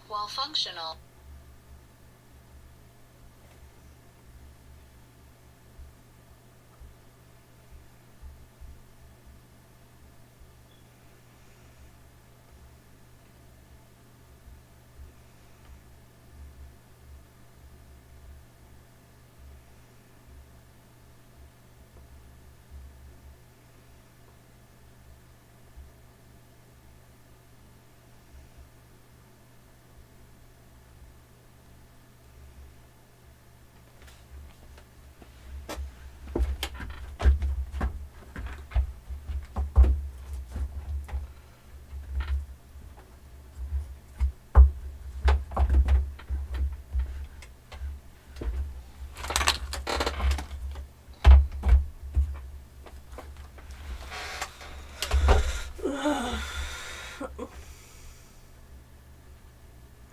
while functional.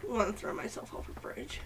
I want to throw myself off a bridge.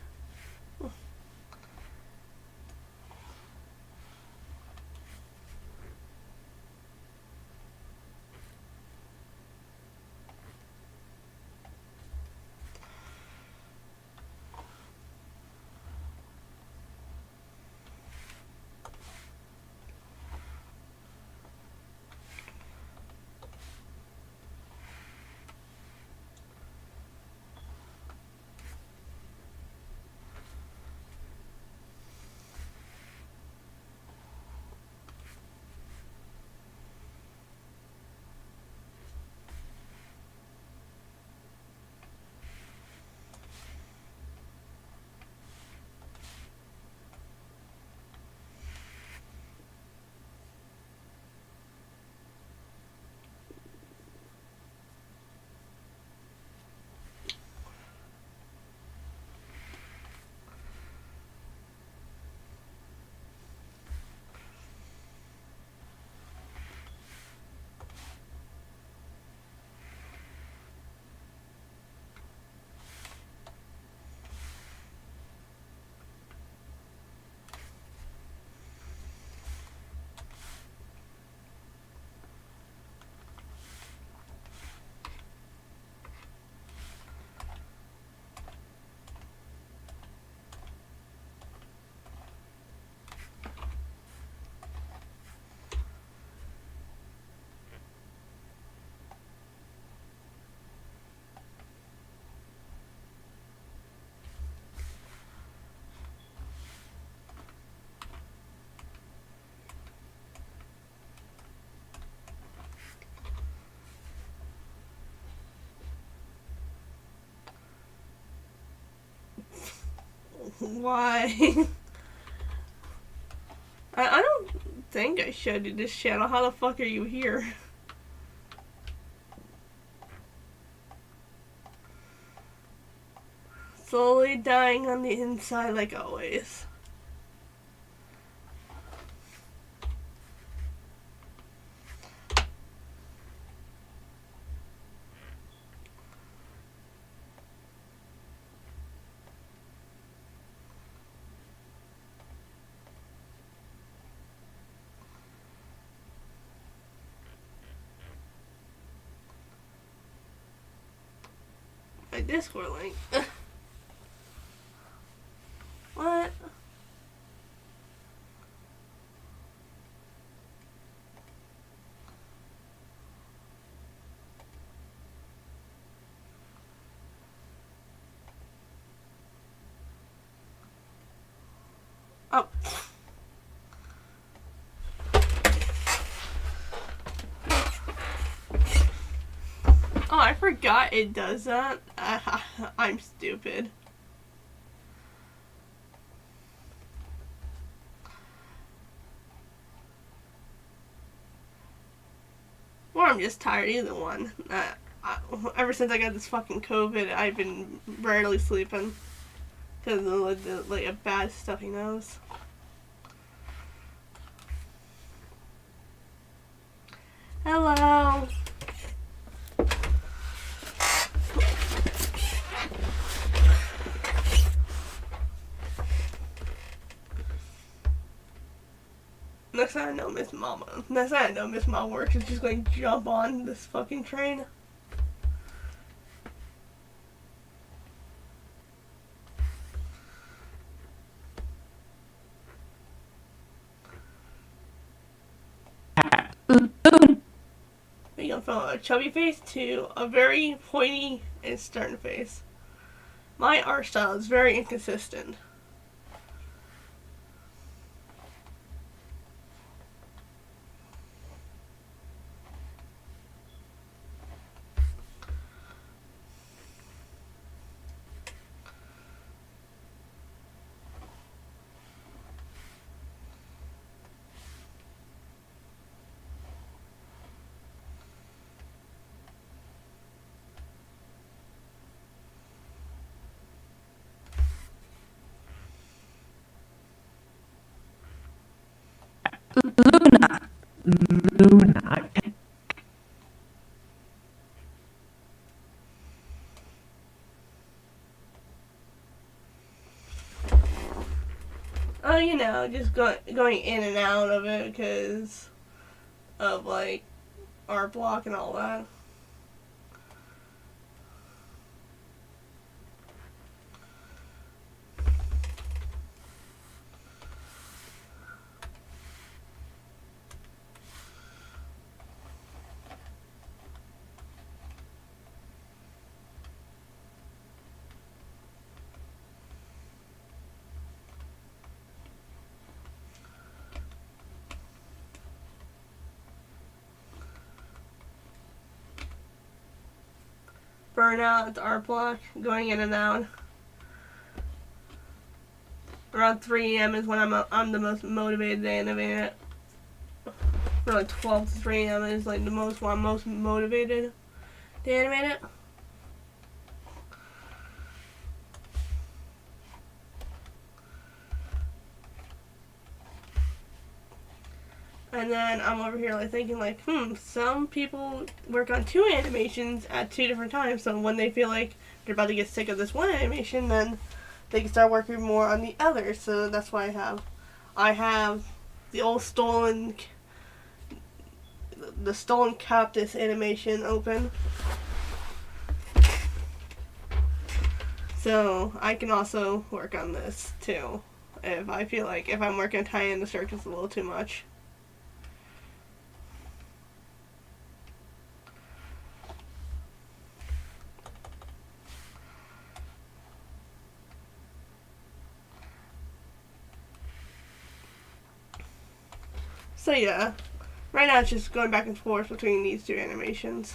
Why? I don't think I showed you this channel. How the fuck are you here? Slowly dying on the inside like always. My Discord link. What? Oh. Oh, I forgot it does that. I'm stupid. Or I'm just tired, either one. Ever since I got this fucking COVID, I've been rarely sleeping. Because of the like, a bad stuffy nose. Hello. Next time I know Miss Mom works, is just going to jump on this fucking train. We go from a chubby face to a very pointy and stern face. My art style is very inconsistent. Luna. Oh, just going in and out of it because of like art block and all that. Burnout, the art block, going in and out. Around 3 a.m. is when I'm the most motivated to animate it. Or like 12 to 3 a.m. is like the most when I'm most motivated to animate it. And then I'm over here like thinking like, some people work on 2 animations at 2 different times. So when they feel like they're about to get sick of this one animation, then they can start working more on the other. So that's why I have the old stolen cactus animation open. So I can also work on this too if I feel like if I'm working tying in the circus a little too much. So yeah, right now it's just going back and forth between these 2 animations.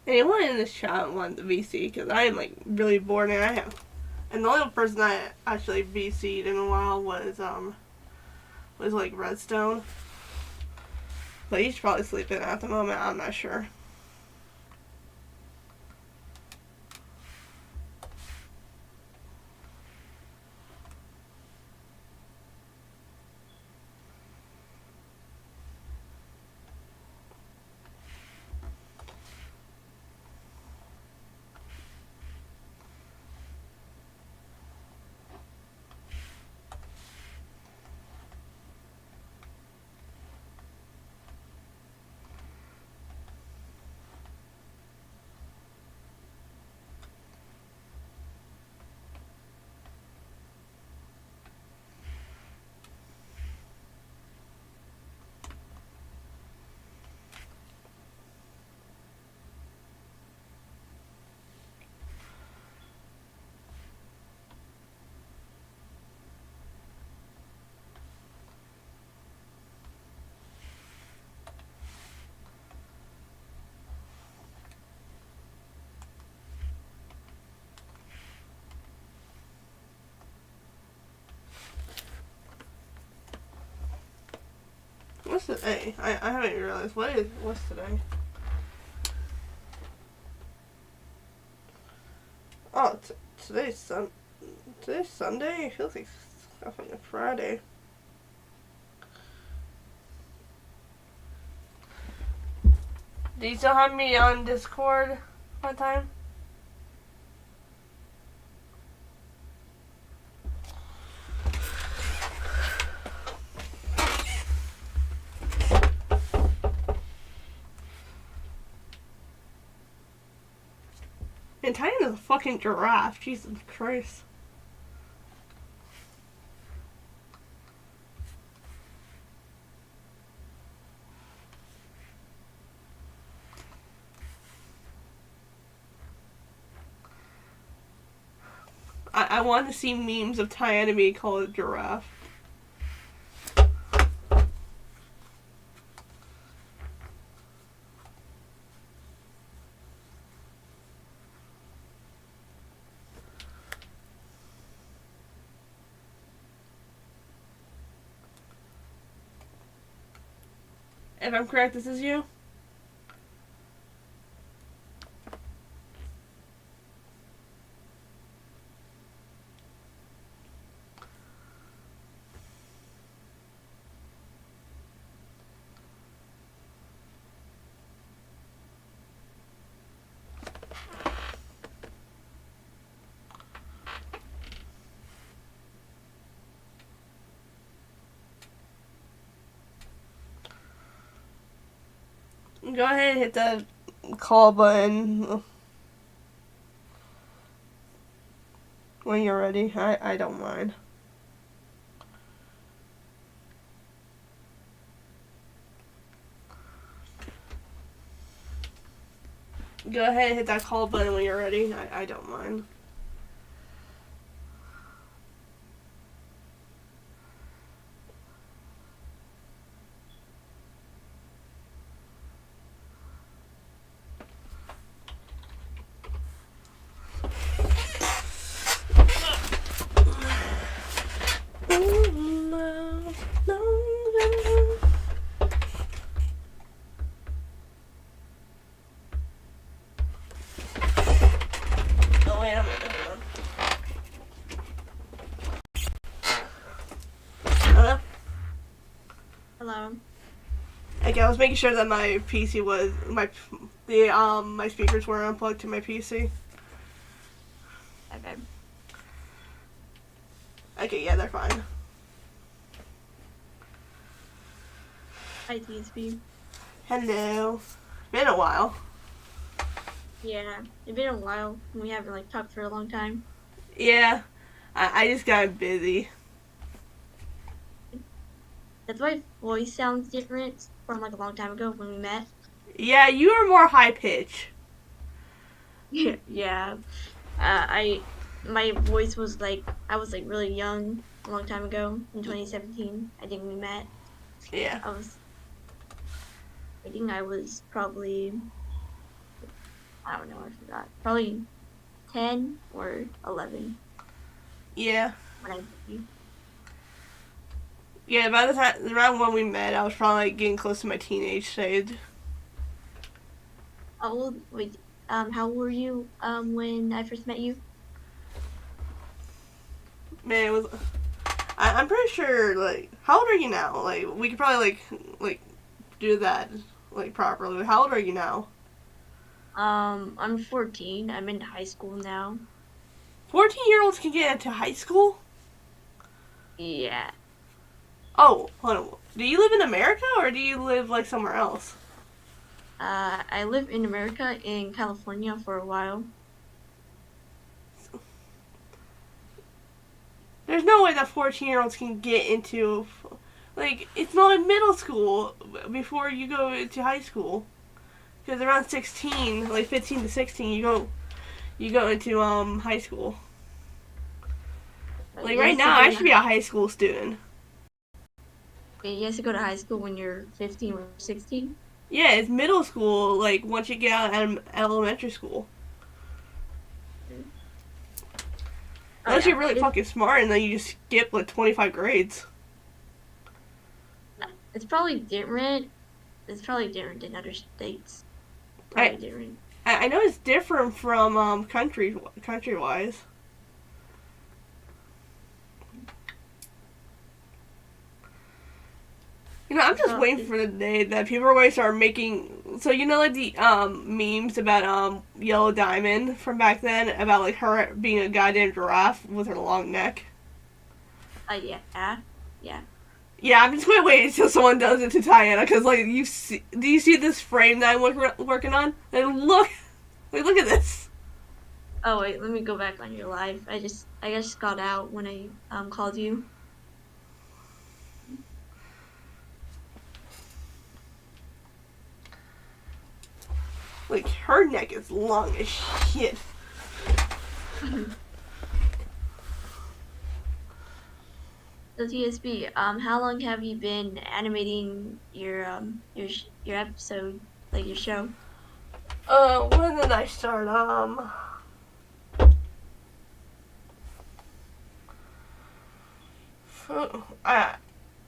Anyone in this chat want the VC because I am like really bored and the only person I actually VC'd in a while was like Redstone, but he's probably sleeping at the moment. I'm not sure. What's today? I haven't even realized. What's today? Oh, today's Sunday? It feels like fucking Friday. Do you still have me on Discord one time? And Titan is a fucking giraffe. Jesus Christ. I want to see memes of Tyanami call it giraffe. If I'm correct, this is you? Go ahead and hit the call button when you're ready. I don't mind. Go ahead and hit that call button when you're ready. I don't mind. Okay, I was making sure that my PC was my speakers were unplugged to my PC. Okay. Okay, yeah, they're fine. Hi, TSP. Hello. Been a while. Yeah, it's been a while. We haven't like talked for a long time. Yeah, I just got busy. That's why voice sounds different from like a long time ago when we met. Yeah, you were more high pitch. Yeah. My voice was like, I was like really young a long time ago in 2017. I think we met. Yeah. I was probably, I don't know, I forgot. Probably 10 or 11. Yeah. When I met you. Yeah, by the time around when we met, I was probably like, getting close to my teenage stage. How old were you when I first met you? Man, it was. I'm pretty sure. Like, how old are you now? Like, we could probably like do that like properly. How old are you now? I'm 14. I'm in high school now. 14-year-olds can get into high school? Yeah. Oh, hold on. Do you live in America or do you live like somewhere else? I lived in America, in California for a while. There's no way that 14-year-olds can get into, like, it's not in middle school before you go into high school. Because around 16, like 15 to 16, you go into high school. Like right now, I should be a high school student. Okay, you have to go to high school when you're 15 or 16? Yeah, it's middle school, like, once you get out of elementary school. Unless you're really fucking smart and then you just skip, like, 25 grades. It's probably different. It's probably different in other states. Probably I different. I know it's different from country wise. I'm just Well, waiting for the day that people are going to start making. So like the memes about Yellow Diamond from back then about like her being a goddamn giraffe with her long neck. yeah, yeah. Yeah, I'm just going to wait until someone does it to Diana because like do you see this frame that I'm working on? And look, look at this. Oh wait, let me go back on your live. I just got out when I called you. Like her neck is long as shit. So TSB, how long have you been animating your episode, like your show? When did I start?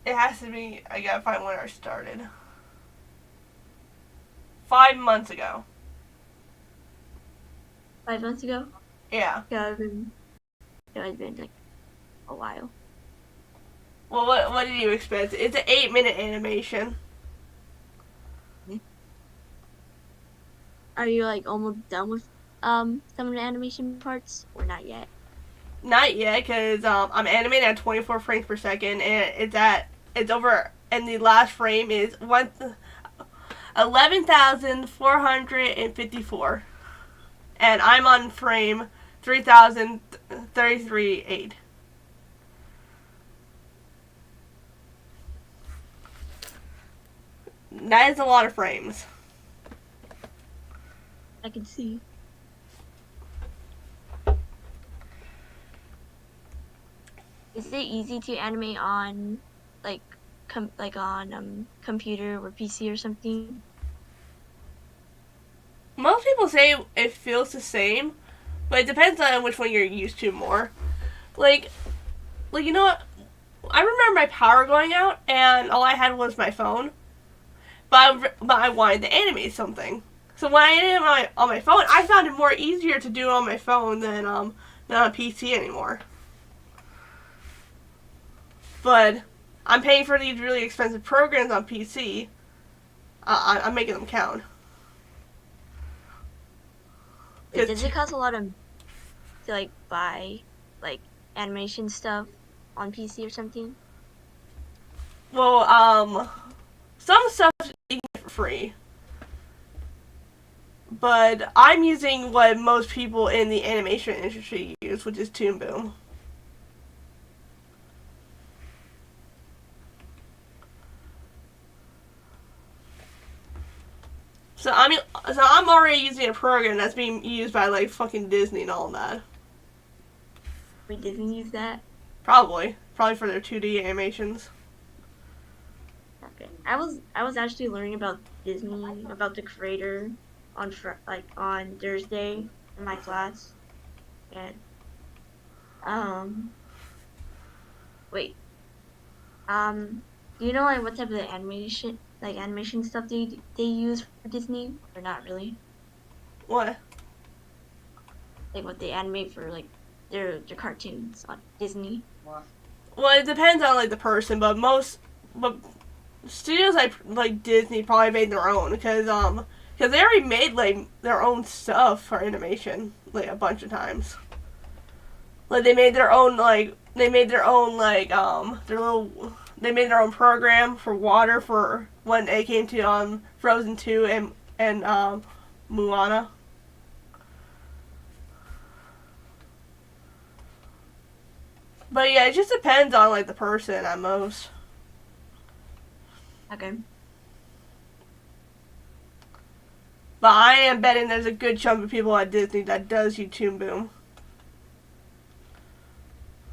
It has to be. I gotta find when I started. 5 months ago. 5 months ago? Yeah. Yeah, it's been like a while. Well, what did you expect? It's an 8-minute animation. Are you like almost done with some of the animation parts or not yet? Not yet, cause I'm animating at 24 frames per second, and it's over, and the last frame is 11,454, and I'm on frame 3,033.8. That is a lot of frames. I can see. Is it easy to animate on like on computer or PC or something? Most people say it feels the same, but it depends on which one you're used to more. Like you know what? I remember my power going out, and all I had was my phone. But I wanted to animate something. So when I animated on my phone, I found it more easier to do it on my phone than on a PC anymore. But I'm paying for these really expensive programs on PC. I'm making them count. Wait, does it cost a lot of to like buy like animation stuff on PC or something? Well, some stuff you can get for free. But I'm using what most people in the animation industry use, which is Toon Boom. So I'm already using a program that's being used by like fucking Disney and all that. Wait, Disney use that? Probably for their 2D animations. Okay. I was actually learning about Disney, about the creator on on Thursday in my class. And wait. Do you know like what type of animation stuff they use for Disney or not really? What? Like what they animate for like their cartoons on Disney. Well, it depends on like the person, but studios like Disney probably made their own because they already made like their own stuff for animation like a bunch of times. Like they made their own they made their own program for water for when they came to Frozen 2 and Moana. But yeah, it just depends on like the person at most. Okay. But I am betting there's a good chunk of people at Disney that does use Toon Boom.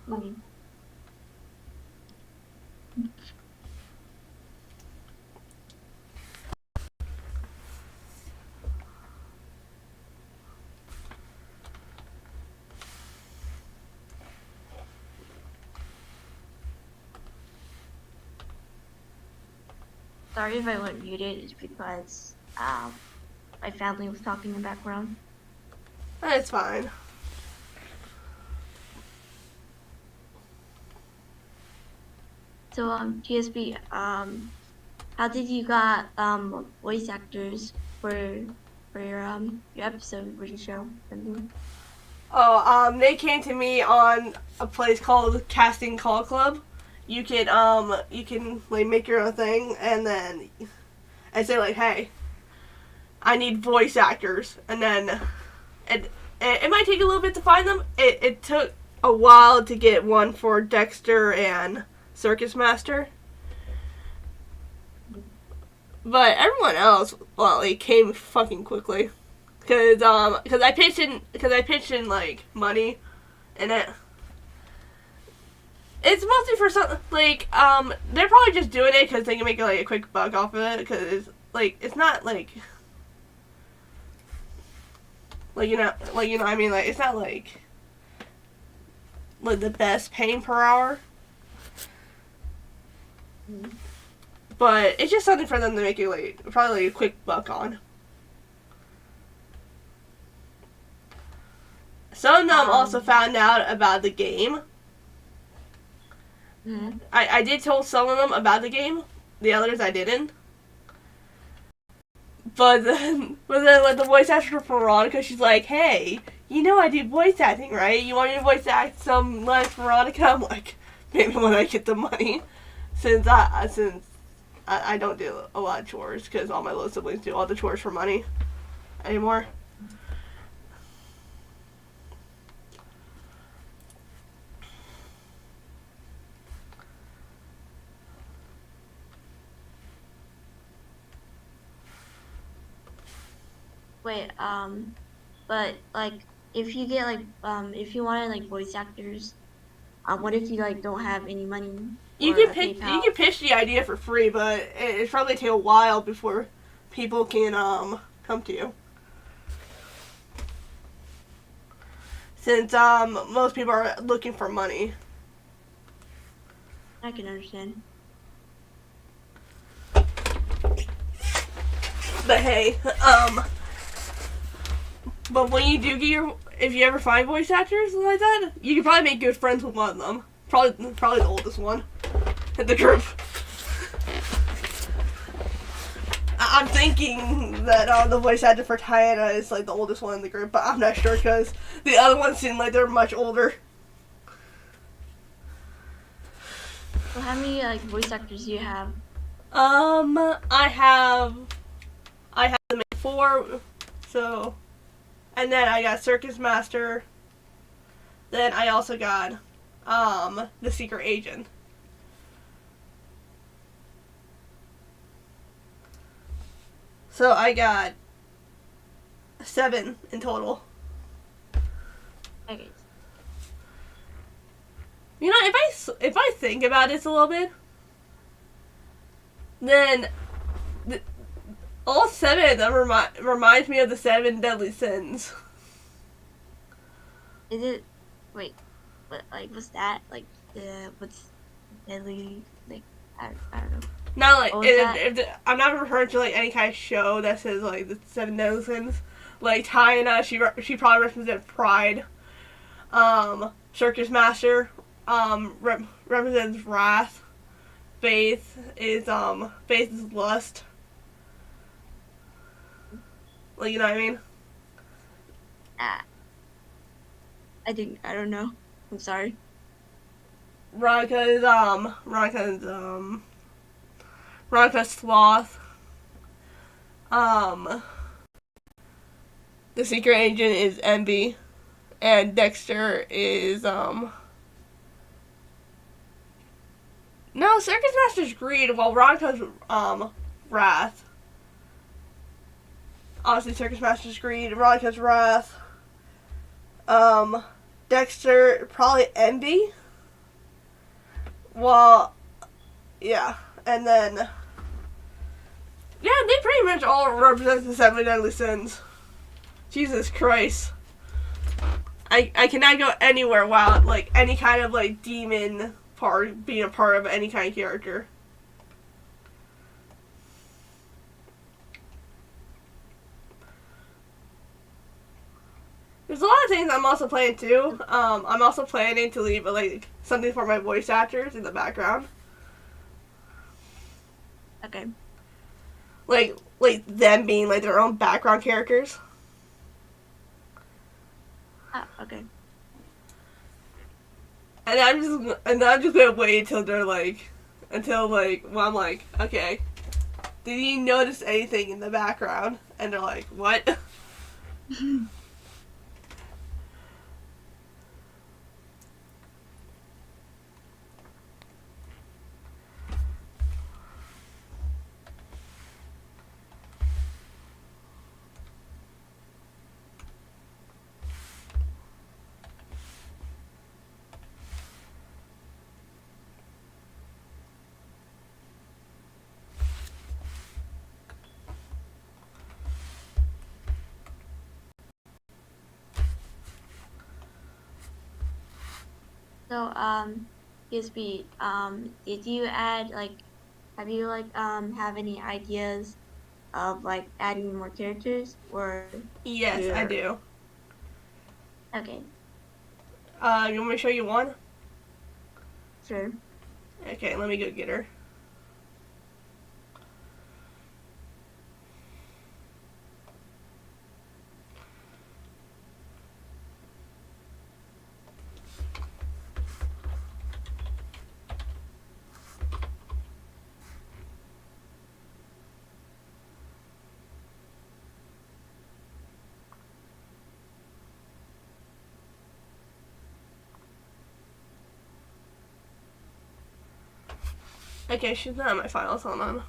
Mm. Sorry if I went muted. It's because my family was talking in the background. It's fine. So TSB, how did you got voice actors for your episode for your show? Oh, they came to me on a place called Casting Call Club. You can like make your own thing and then and say like, hey, I need voice actors, and then it might take a little bit to find them. It took a while to get one for Dexter and Circus Master, but everyone else, well, like, came fucking quickly. Cause I pitched in like money, and it's mostly for some, like, they're probably just doing it because they can make like a quick buck off of it. Because it's not like you know what I mean, like, it's not like the best paying per hour, but it's just something for them to make it like probably like a quick buck on. Some of them also found out about the game. Mm-hmm. I did tell some of them about the game. The others I didn't. But then like, the voice actor for Veronica, she's like, hey, you know I do voice acting, right? You want me to voice act some lines for Veronica? I'm like, maybe when I get the money. Since I don't do a lot of chores, because all my little siblings do all the chores for money anymore. Wait, but like if you get like if you wanted like voice actors, what if you like don't have any money? You can pitch the idea for free, but it's probably take a while before people can come to you. Since most people are looking for money. I can understand. But hey, but when you do get if you ever find voice actors like that, you can probably make good friends with one of them. Probably the oldest one in the group. I'm thinking that the voice actor for Tiana is like the oldest one in the group, but I'm not sure because the other ones seem like they're much older. So how many like voice actors do you have? I have them at 4, so, and then I got Circus Master. Then I also got the Secret Agent. So I got 7 in total. Okay. You know, if I think about this a little bit, then all 7 of them reminds me of the 7 deadly sins. Is it? Wait, what? Like, what's that? Like, what's deadly? Like, I don't know. Not like I'm not referring to like any kind of show that says like the 7 deadly sins. Like Tiana, she probably represents pride. Circus Master represents wrath. Faith is lust. Like, you know what I mean? I don't know. I'm sorry. Veronica's sloth. The Secret Agent is envy, and Dexter is no, Circus Master's greed, while Veronica's wrath. Obviously, Circus Master's greed, Veronica's wrath. Dexter probably envy. Well, yeah, and then yeah, they pretty much all represent the 7 deadly sins. Jesus Christ. I cannot go anywhere without like any kind of like demon part being a part of any kind of character. a lot of things I'm also playing too. I'm also planning to leave like something for my voice actors in the background, Okay. like them being like their own background characters. Ah, okay. And I'm just gonna wait until they're like, well, I'm like, okay, did you notice anything in the background? And they're like, what? So, PSP, did you add like, have you like have any ideas of like adding more characters or Yes, I you're do. okay, You want me to show you one? sure. Okay, let me go get her. Okay, she's not in my files. Hold on.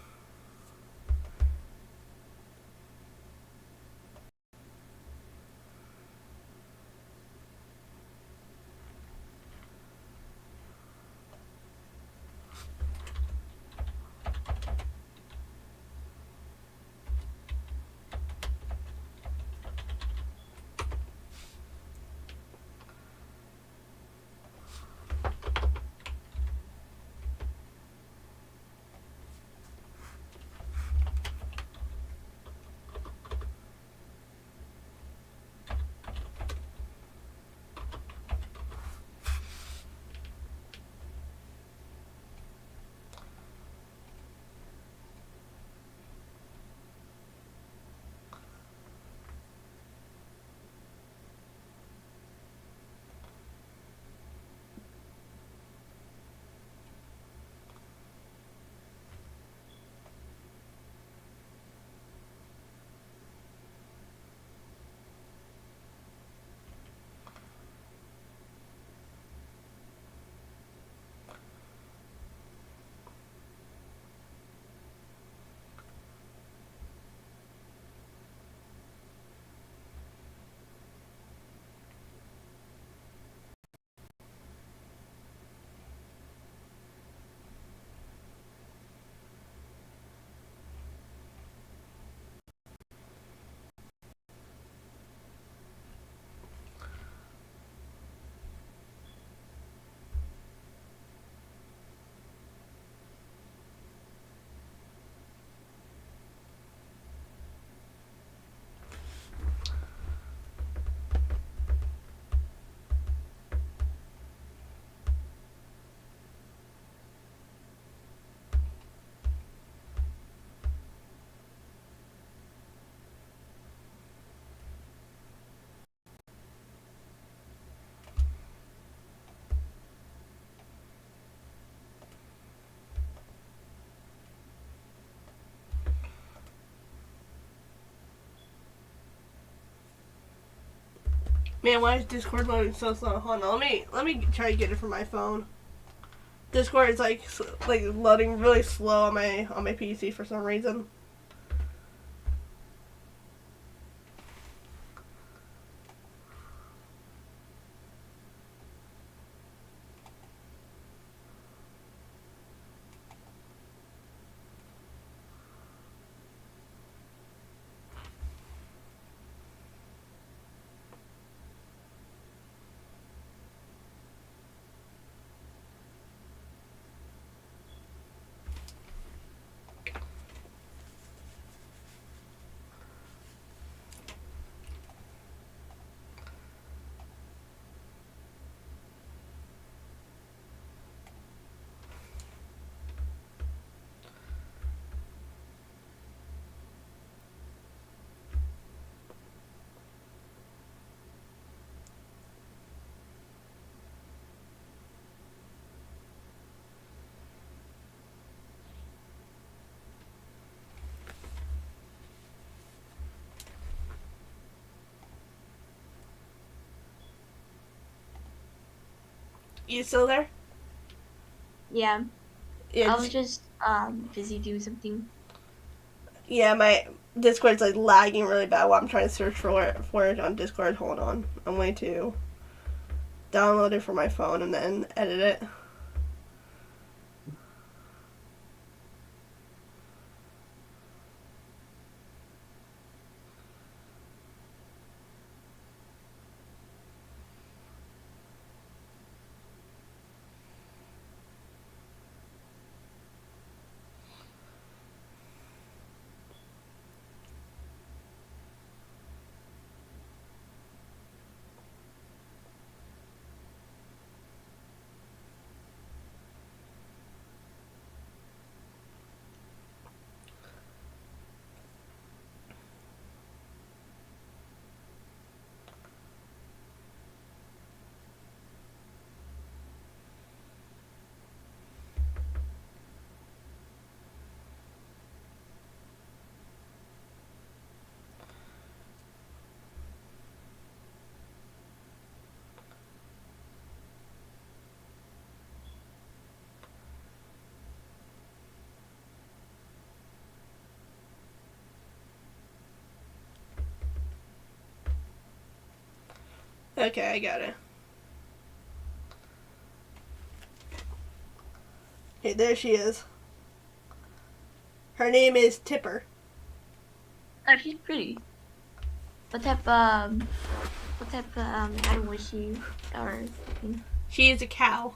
Man, why is Discord loading so slow? Hold on, let me try to get it from my phone. Discord is like loading really slow on my PC for some reason. You still there? Yeah, Yeah, I was just busy doing something. yeah. My Discord's like lagging really bad while I'm trying to search for it on Discord. Hold on, I'm going to download it from my phone and then edit it. Okay, I got it. Hey, there she is. Her name is Tipper. Oh, she's pretty. What type animal was she or She is a cow.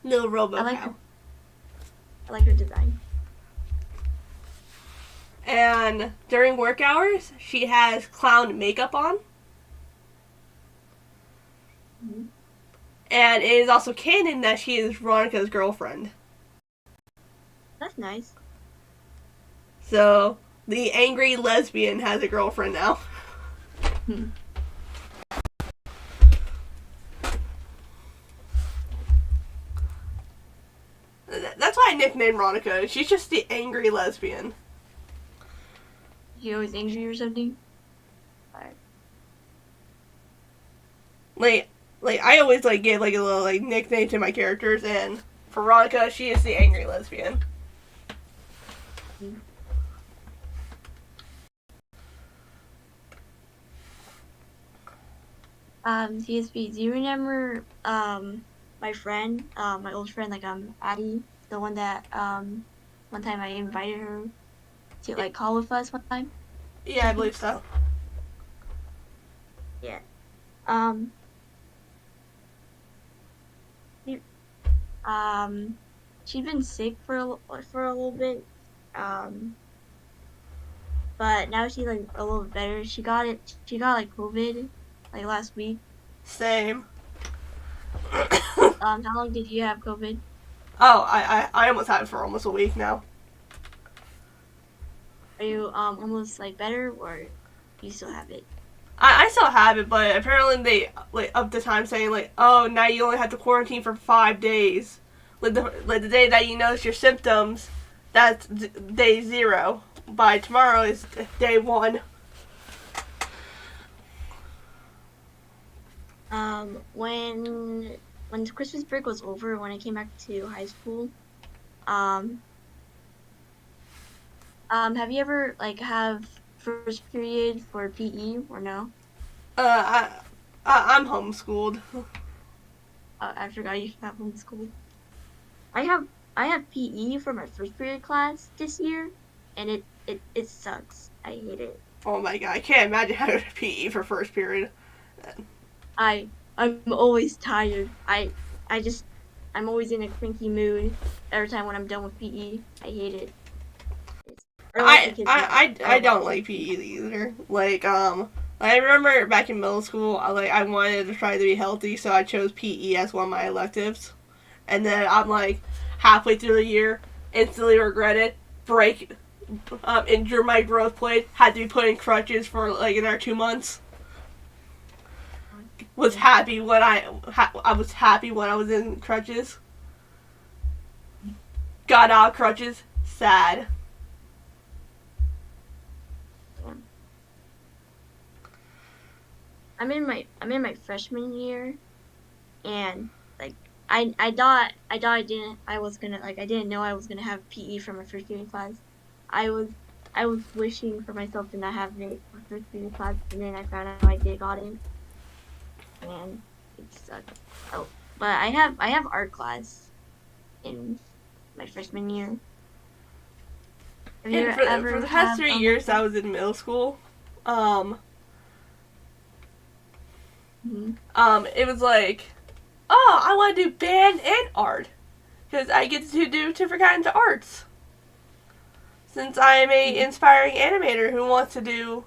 Little I robo like her cow. I like her design. And during work hours, she has clown makeup on. Mm-hmm. And it is also canon that she is Veronica's girlfriend. That's nice. So the angry lesbian has a girlfriend now. Hmm. That's why I nicknamed Veronica. She's just the angry lesbian. She always angry or something? Alright. Like I always like give like a little like nickname to my characters, and for Veronica, she is the angry lesbian. Mm-hmm. CSB, do you remember my friend, my old friend, like Addie, the one that one time I invited her to like call with us one time? Yeah, I believe so. Yeah. Um she, she'd been sick for a little bit. Um but now she's like a little better. She got like COVID like last week. Same. How long did you have COVID? Oh, I almost had it for almost a week now. Are you almost like better or you still have it? I still have it, but apparently they like up the time saying like, oh, now you only have to quarantine for 5 days. Like the day that you notice your symptoms, that's day 0. By tomorrow is day 1. When Christmas break was over, when I came back to high school, um, have you ever like have first period for PE or no? I'm homeschooled. I forgot you have homeschool. I have I have PE for my first period class this year, and it sucks. I hate it. Oh my god, I can't imagine having PE for first period. I'm always tired. I just I'm always in a cranky mood every time when I'm done with PE. I hate it. I don't like the kids much. I don't like PE either. I remember back in middle school, I wanted to try to be healthy, so I chose PE as one of my electives. And then I'm like halfway through the year, instantly regret it, injure my growth plate, had to be put in crutches for like another 2 months. Was happy when I was happy when I was in crutches. Got out of crutches, sad. I'm in my freshman year, and like I didn't know I was gonna have PE for my first period class. I was I was wishing for myself to not have it for first period class, and then I found out I did got it, and it sucked. Oh, but I have art class in my freshman year. Have you And for ever the past have 3 years I was in middle school, um, mm-hmm. it was like, oh, I want to do band and art because I get to do different kinds of arts. Since I am a inspiring animator who wants to do,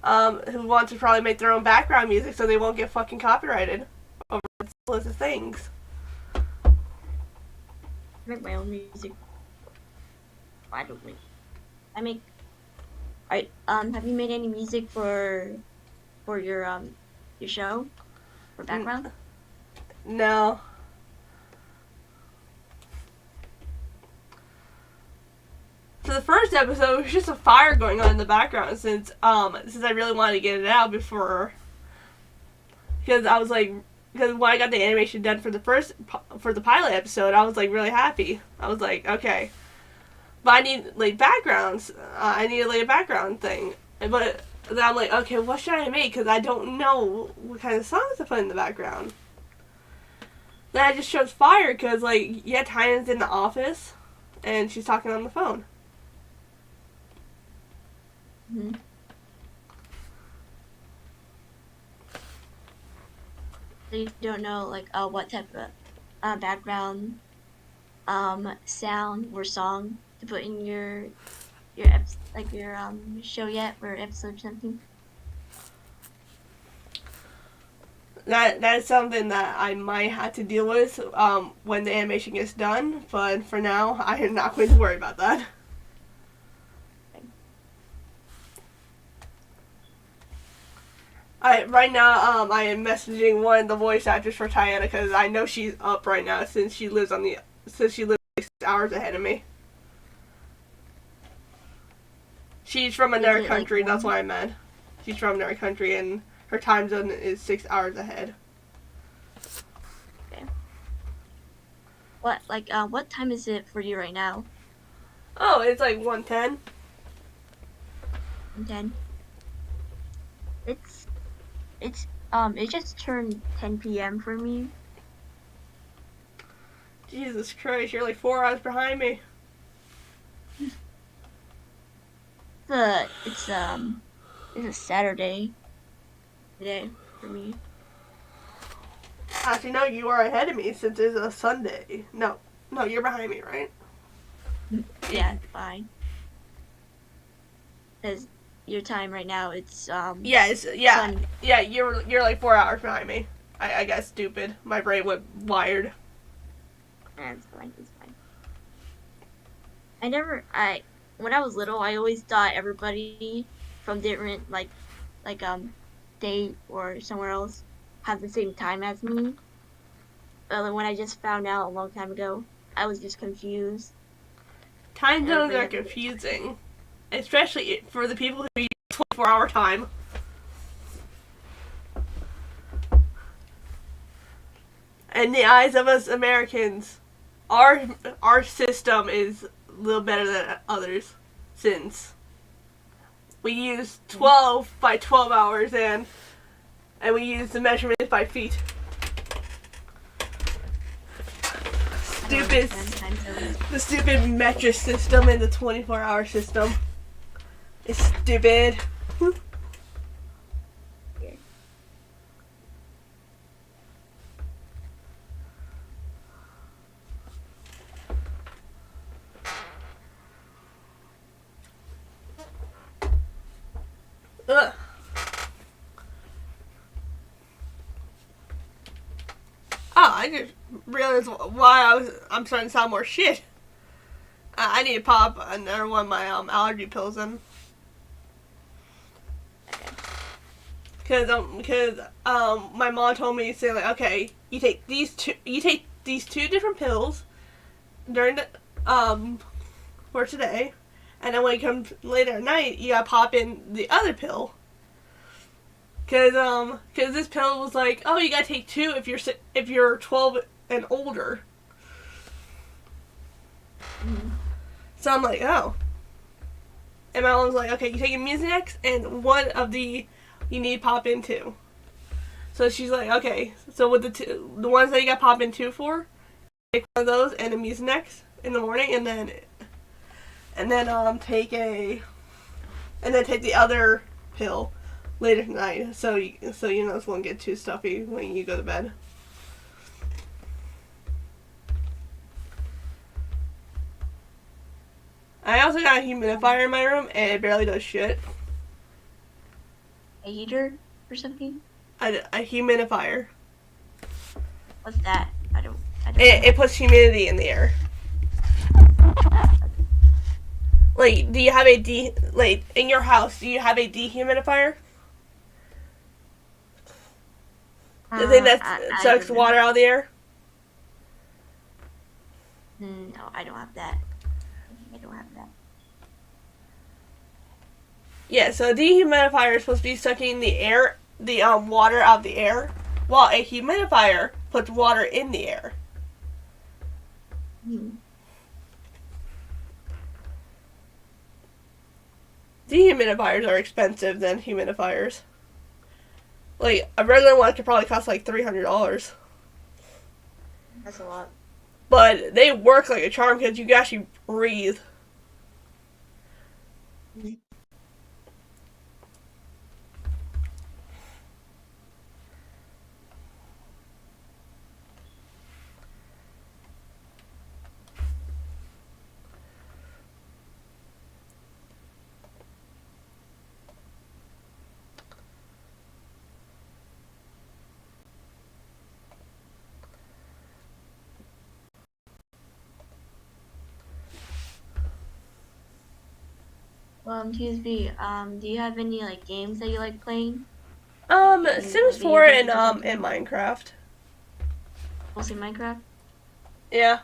who wants to probably make their own background music so they won't get fucking copyrighted over loads of things. I make my own music. I don't make. I make. I Have you made any music for your show for background? No. For the first episode, it was just a fire going on in the background since I really wanted to get it out before, because I was like, because when I got the animation done for the pilot episode, I was like really happy. I was like, okay, but I need like backgrounds. I needed like a background thing, but then I'm like, okay, what should I make? Because I don't know what kind of songs to put in the background. Then I just chose fire because like Tina's in the office, and she's talking on the phone. Mm-hmm. So you don't know like what type of background sound or song to put in your show yet or episode or something? That is something that I might have to deal with when the animation gets done, but for now I am not going to worry about that. Right now I am messaging one of the voice actors for Tiana because I know she's up right now since she lives like 6 hours ahead of me. She's from another country, that's why I'm mad. She's from another country and her time zone is 6 hours ahead. Okay. What time is it for you right now? Oh, it's like 1:10. 1:10. It just turned 10 p.m. for me. Jesus Christ, you're like 4 hours behind me. It's a Saturday today for me. Actually, no, you are ahead of me since it's a Sunday. No, you're behind me, right? Yeah, it's fine. Cause your time right now, it's Sun. Sun. Yeah. You're like 4 hours behind me. I got stupid. My brain went wired. It's fine. It's fine. When I was little, I always thought everybody from different state or somewhere else have the same time as me. But when I just found out a long time ago, I was just confused. Time zones are confusing, especially for the people who use 24-hour time. In the eyes of us Americans, our system is a little better than others since we use 12 by 12 hours and we use the measurements by feet. The stupid metric system and the 24-hour system is stupid. Ugh. Oh, I just realized why I'm starting to sound more shit. I need to pop another one of my allergy pills in. Because my mom told me to say like, okay, you take these two different pills during the for today, and then when you come later at night, you gotta pop in the other pill. cause this pill was like, oh, you gotta take 2 if you're 12 and older. Mm-hmm. So I'm like, oh. And my mom was like, okay, you take a Mucinex and one of the you need to pop in 2. So she's like, okay. So with the ones that you got pop in 2 for, take one of those and a Mucinex in the morning, and then take the other pill later tonight, so you know it won't get too stuffy when you go to bed. I also got a humidifier in my room, and it barely does shit. A heater or something? A humidifier. What's that? I don't It puts humidity in the air. Like, do you have in your house, do you have a dehumidifier? The thing that sucks water out of the air? No, I don't have that. I don't have that. Yeah, so a dehumidifier is supposed to be sucking the water out of the air, while a humidifier puts water in the air. Dehumidifiers are expensive than humidifiers. Like, a regular one could probably cost like $300. That's a lot. But they work like a charm because you can actually breathe. TSB, do you have any like games that you like playing? Sims 4 and Minecraft. Mostly Minecraft? Yeah.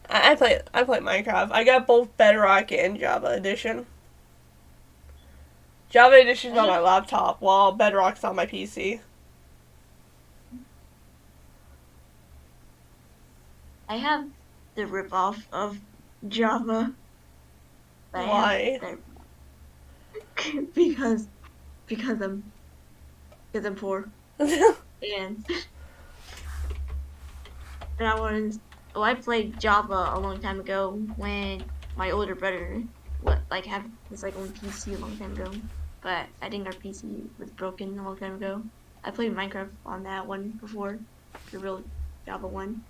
I play Minecraft. I got both Bedrock and Java Edition. Java Edition's on my laptop, while Bedrock's on my PC. I have the ripoff of Java. Why? Because I'm poor. And I played Java a long time ago when my older brother had his own PC a long time ago. But I think our PC was broken a long time ago. I played Minecraft on that one before, the real Java one.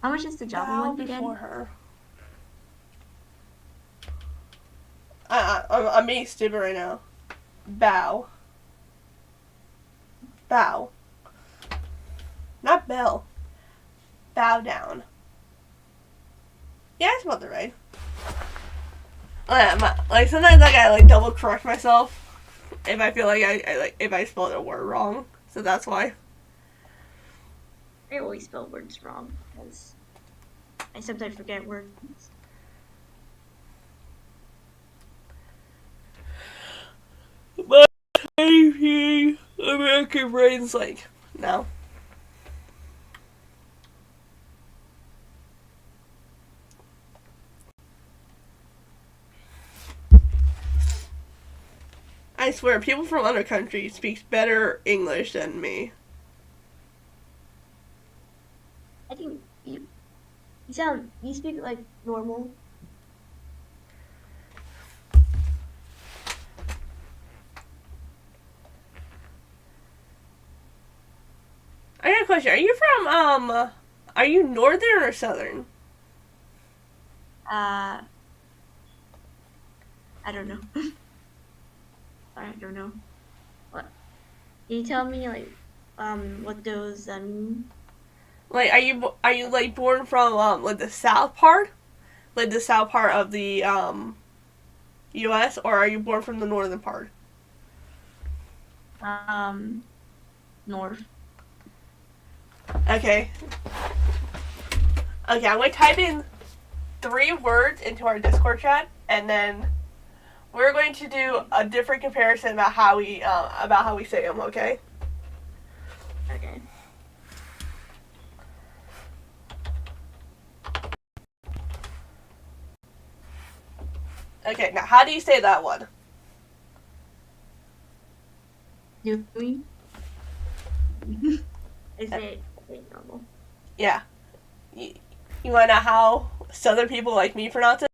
How much is the Java one again? Before her. I'm being stupid right now. Bow. Not bell. Bow down. Yeah, I spelled it right. Sometimes I gotta double correct myself if I feel like if I spelled a word wrong. So that's why. I always spell words wrong because I sometimes forget words. But American brain's no. I swear, people from other countries speak better English than me. I think you speak like normal. I got a question. Are you northern or southern? I don't know. I don't know. What? Can you tell me what those mean? Are you born from the south part? Like the south part of the US, or are you born from the northern part? North. Okay. I'm going to type in 3 words into our Discord chat, and then we're going to do a different comparison about how we say them. Okay. Okay. Okay. Now, how do you say that one? Doing. Is it normal? Yeah. You want to know how Southern people like me pronounce it?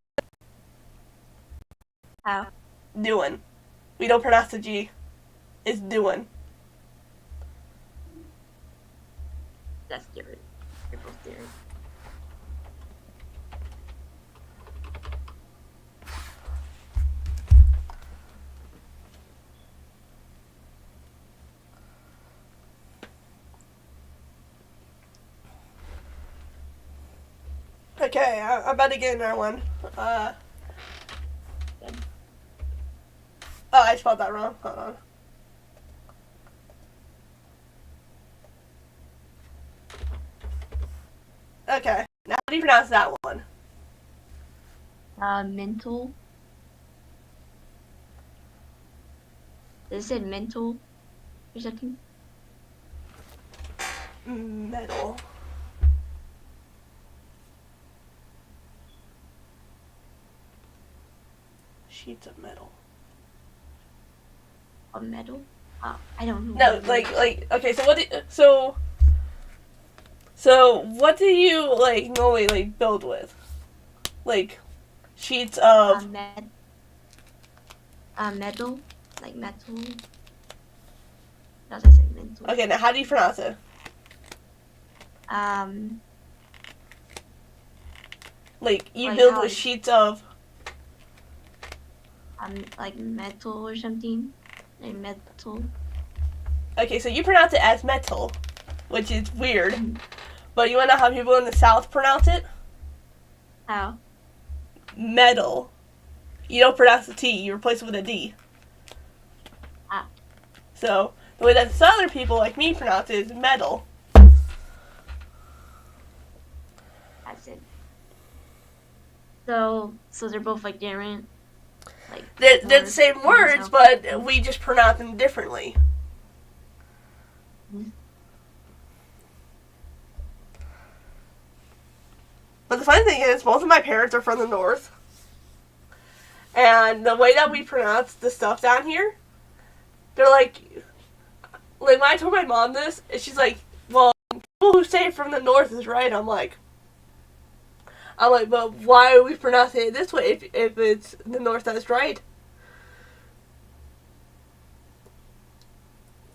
How? Doing. We don't pronounce the G. It's doing. That's different. They're both different. Okay, I'm about to get another one. Oh, I spelled that wrong. Hold on. Okay, now how do you pronounce that one? Mental. Is it mental or something? Metal. Sheets of metal. A metal? I don't know. No, like okay. So what? So what do you like normally like build with? Like sheets of metal, like metal. Does I say mental? Okay, now how do you pronounce it? Like you like build with sheets of like metal or something. Like metal. Okay, so you pronounce it as metal, which is weird. Mhm. But you wanna know how people in the South pronounce it? How? Metal. You don't pronounce the T, you replace it with a D. Ah. So the way that Southern people like me pronounce it is metal. That's it. So they're both like different. Like They're the same words, but we just pronounce them differently. Mm-hmm. But the funny thing is, both of my parents are from the North. And the way that we pronounce the stuff down here, they're like when I told my mom this, and she's like, well, people who say it from the North is right. I'm like, but why are we pronouncing it this way if it's the North that's right?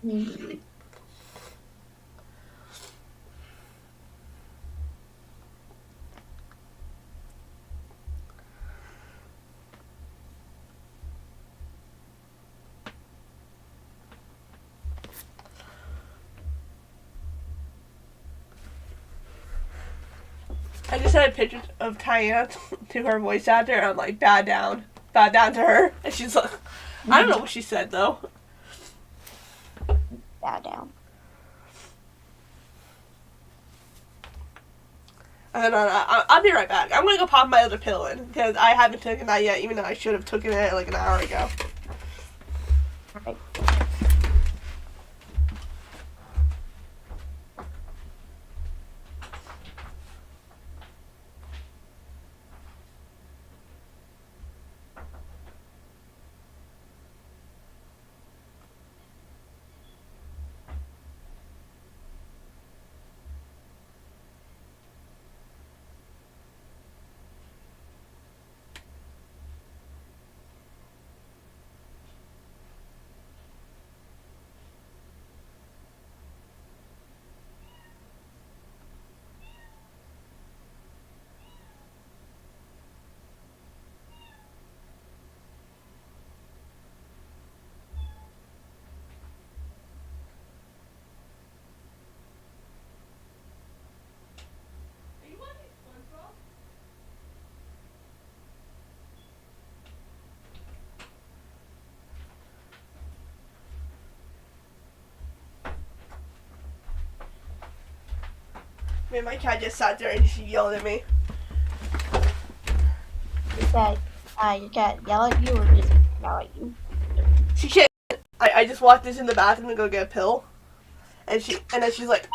Mm-hmm. I just had a picture of Tanya to her voice actor, and I'm like, bow down to her. And she's like, I don't know what she said though. Bow down. And I'll be right back. I'm gonna go pop my other pill in because I haven't taken that yet, even though I should have taken it like an hour ago. Perfect. Man, my cat just sat there and she yelled at me. Your cat yell at you or just Now at you. She can't. I just walked into the bathroom to go get a pill, and then she's like,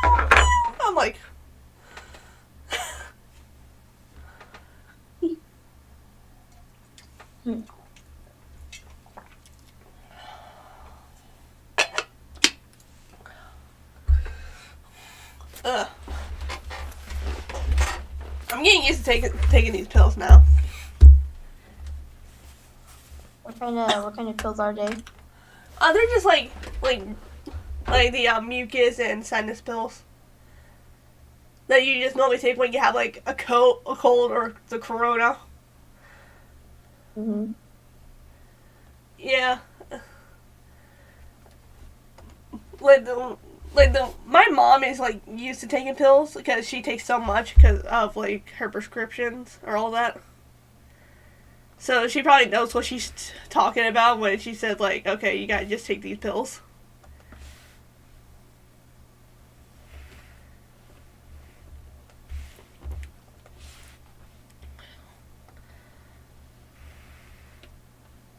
meow, meow, meow. I'm like, ugh. I'm getting used to taking these pills now. What kind of pills are they? They're just like the mucus and sinus pills that you just normally take when you have like a cold or the corona. Mhm. Yeah. My mom is like used to taking pills because she takes so much because of like her prescriptions or all that. So she probably knows what she's talking about when she said like, okay, you gotta just take these pills.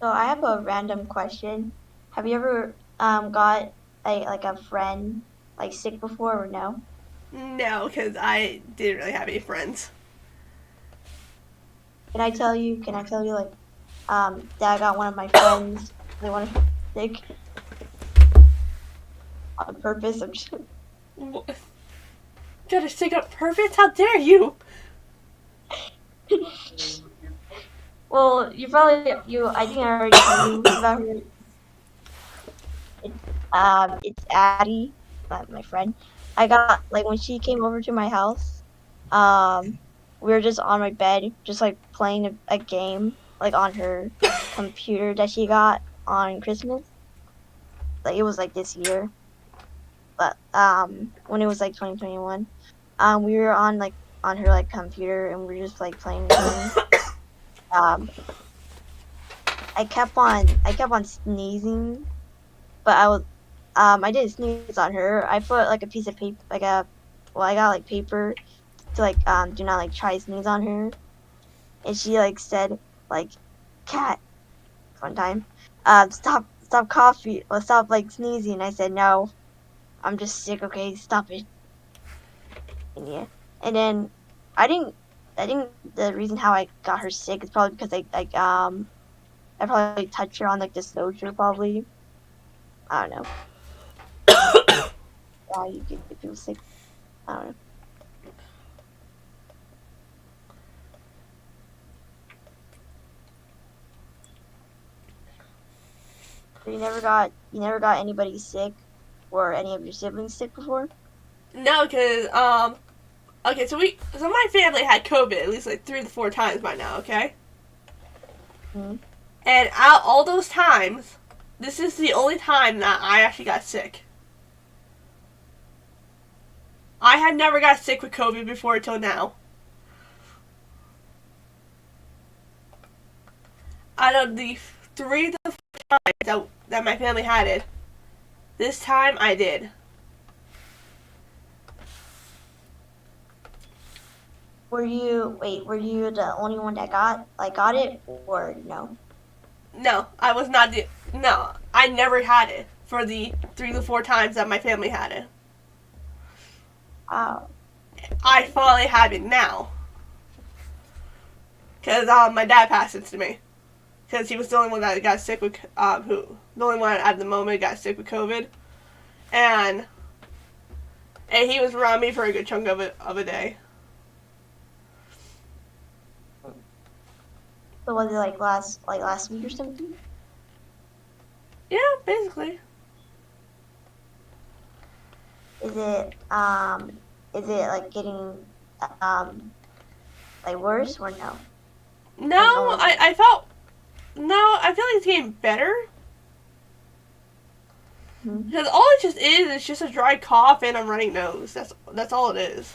So I have a random question. Have you ever got a friend like sick before or no? No, because I didn't really have any friends. Can I tell you like that I got one of my friends they wanted sick on purpose. I'm just Got to stick up purpose? How dare you? well, I think I already told you about her. It's Addie, my friend. I got like when she came over to my house, um, we were just on my bed, just like playing a game, like on her computer that she got on Christmas. Like it was like this year, but when it was like 2021, we were on her like computer and we were just like playing a game. Um, I kept on sneezing, but I didn't sneeze on her. I put like a piece of paper, I got like paper to like do not like try sneeze on her, and she like said like, cat, one time, stop coughing, or stop like sneezing. I said no, I'm just sick. Okay, stop it. And yeah, and then I think the reason how I got her sick is probably because I probably touched her on like the soldier probably. I don't know. Yeah, you get people sick. I don't know. So you never got anybody sick or any of your siblings sick before? No, because okay, so my family had COVID at least like 3 to 4 times by now. Okay, Hmm. and out all those times, this is the only time that I actually got sick. I had never got sick with COVID before until now. Out of the 3 to 4 times that my family had it, this time I did. Were you the only one that got it or no? No, I was not the. No, I never had it for the 3 to 4 times that my family had it. Oh, I finally have it now. Because my dad passed it to me. Because he was the only one that got sick with, the only one at the moment got sick with COVID. And he was around me for a good chunk of a day. so was it like last week or something? Yeah, basically. Is it like getting um like worse or no? No, Or it's almost I felt. No, I feel like it's getting better. Mhm. Because all it just is just a dry cough and a running nose. That's all it is.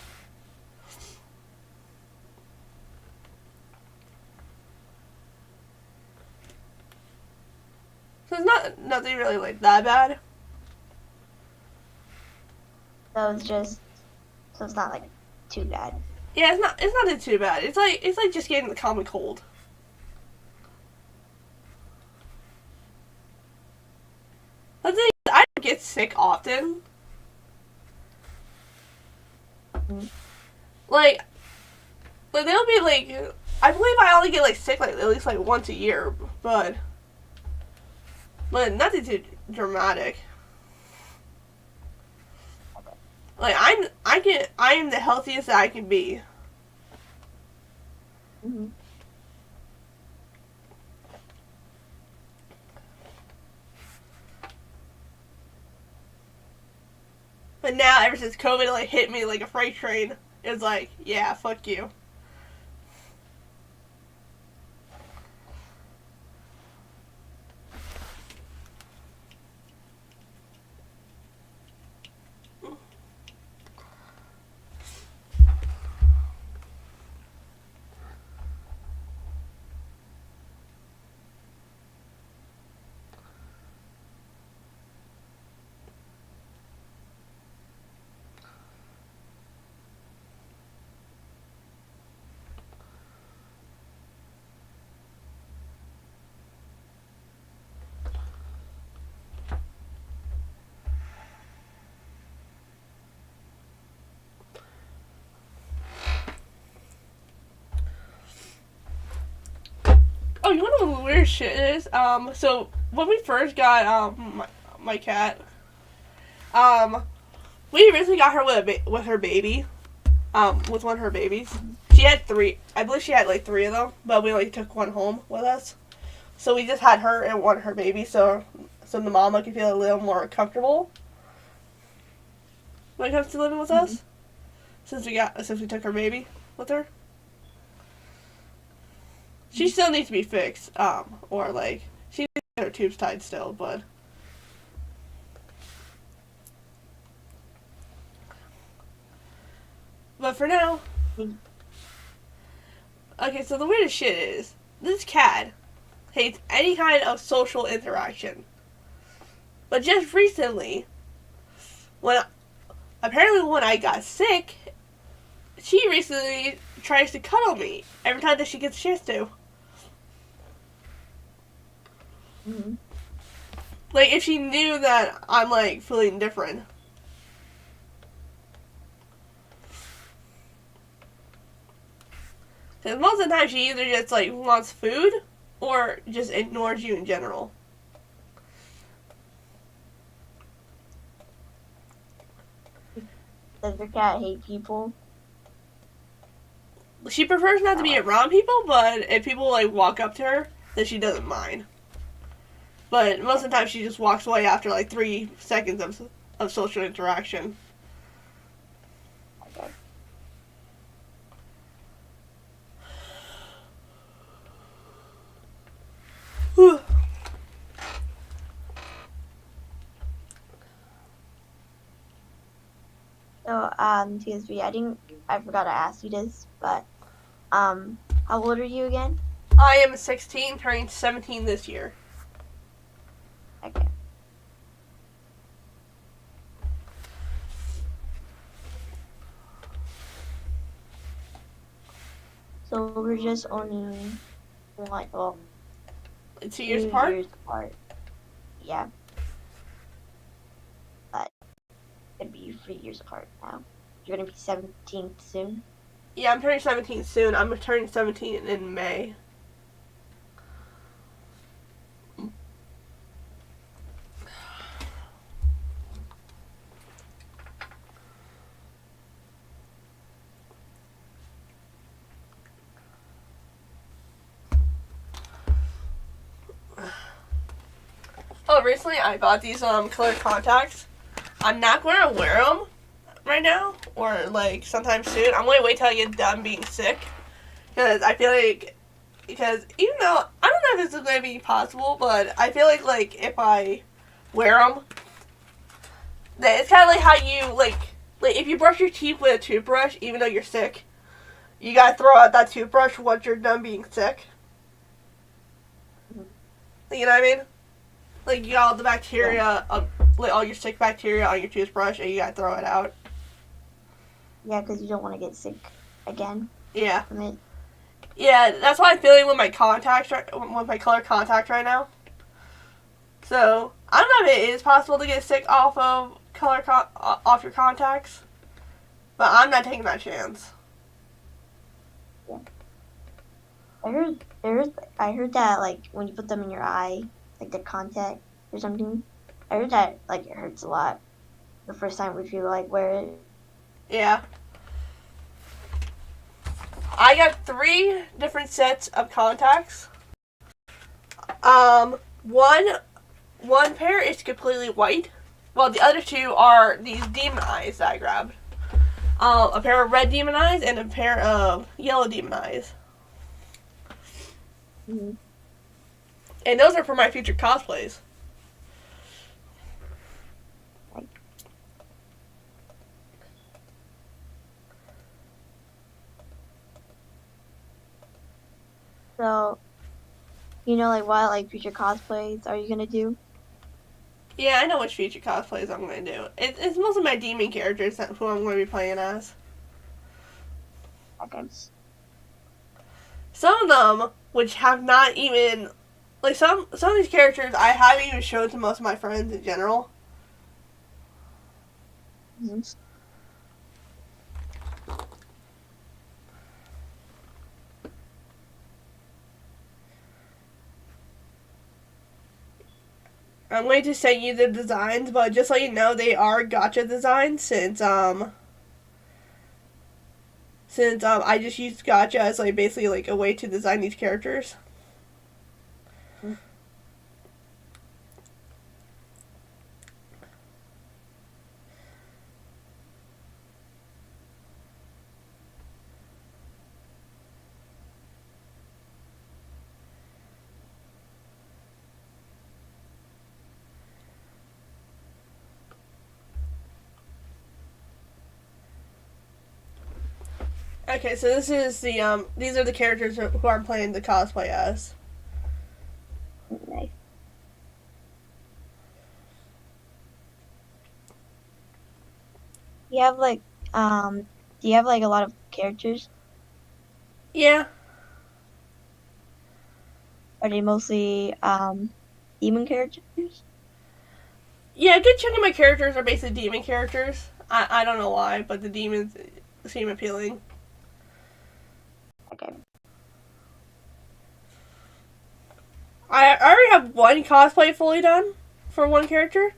So it's nothing really like that bad. So it's not like too bad. Yeah, it's not too bad. It's like just getting the common cold. The thing is, I don't get sick often. Mm. Like they'll be like, I believe I only get like sick like at least like once a year, but nothing too dramatic. Like I am the healthiest that I can be. Mm-hmm. But now, ever since COVID like hit me like a freight train, it's like, yeah, fuck you. Oh, you wanna know what the weird shit is? So when we first got my cat, um, we originally got her with her baby, with one of her babies. She had three. I believe she had like three of them, but we only took one home with us. So we just had her and one of her babies, so the mama could feel a little more comfortable when it comes to living with Mm-hmm. us. Since we took her baby with her. She still needs to be fixed, or like she needs to get her tubes tied still, but for now, okay. So the weirdest shit is this cat hates any kind of social interaction. But just recently, when when I got sick, she recently tries to cuddle me every time that she gets a chance to. Mm-hmm. Like if she knew that I'm like feeling different. Because most of the time she either just like wants food or just ignores you in general. Does your cat hate people? She prefers not to be Oh. around people, but if people like walk up to her, then she doesn't mind. But most of the time she just walks away after like 3 seconds of social interaction. Okay. Whew. So, TSB, I forgot to ask you this, but, how old are you again? I am 16, turning 17 this year. Okay. So we're just only well, 2 years apart? years apart. Yeah. But it'd be 3 years apart now. You're gonna be 17 soon. Yeah, I'm turning 17 soon. I'm turning 17 in May. Oh, recently I bought these colored contacts. I'm not going to wear them right now or like sometime soon. I'm going to wait till I get done being sick because I feel like even though I don't know if this is going to be possible, but I feel like if I wear them, that it's kind of like how you like if you brush your teeth with a toothbrush, even though you're sick, you gotta throw out that toothbrush once you're done being sick. You know what I mean? Like you got all the bacteria, like all your sick bacteria on your toothbrush, and you gotta throw it out. Yeah, because you don't want to get sick again Yeah, from it. yeah. That's why I'm feeling with my contacts, with my color contacts right now. So I don't know if it is possible to get sick off of off your contacts, but I'm not taking that chance. Yeah. I heard that like when you put them in your eye, like the contact or something. I heard that like it hurts a lot the first time if you like wear it. Yeah. I got 3 different sets of contacts. One pair is completely white, while the other 2 are these demon eyes that I grabbed. A pair of red demon eyes and a pair of yellow demon eyes. Mm-hmm. And those are for my future cosplays. So, like what like future cosplays are you gonna do? Yeah, I know which future cosplays I'm going to do. It's most of my demon characters who I'm going to be playing as. Okay. Some of them, which have not even, like some of these characters I haven't even shown to most of my friends in general. Mm-hmm. I'm going to send you the designs, but just so you know, they are gacha designs since I just used gacha as like basically like a way to design these characters. Okay, so this is the these are the characters who I'm playing the cosplay as. Nice. You have like do you have like a lot of characters? Yeah. Are they mostly demon characters? Yeah, a good chunk of my characters are basically demon characters. I don't know why, but the demons seem appealing. Okay. I already have one cosplay fully done for one character.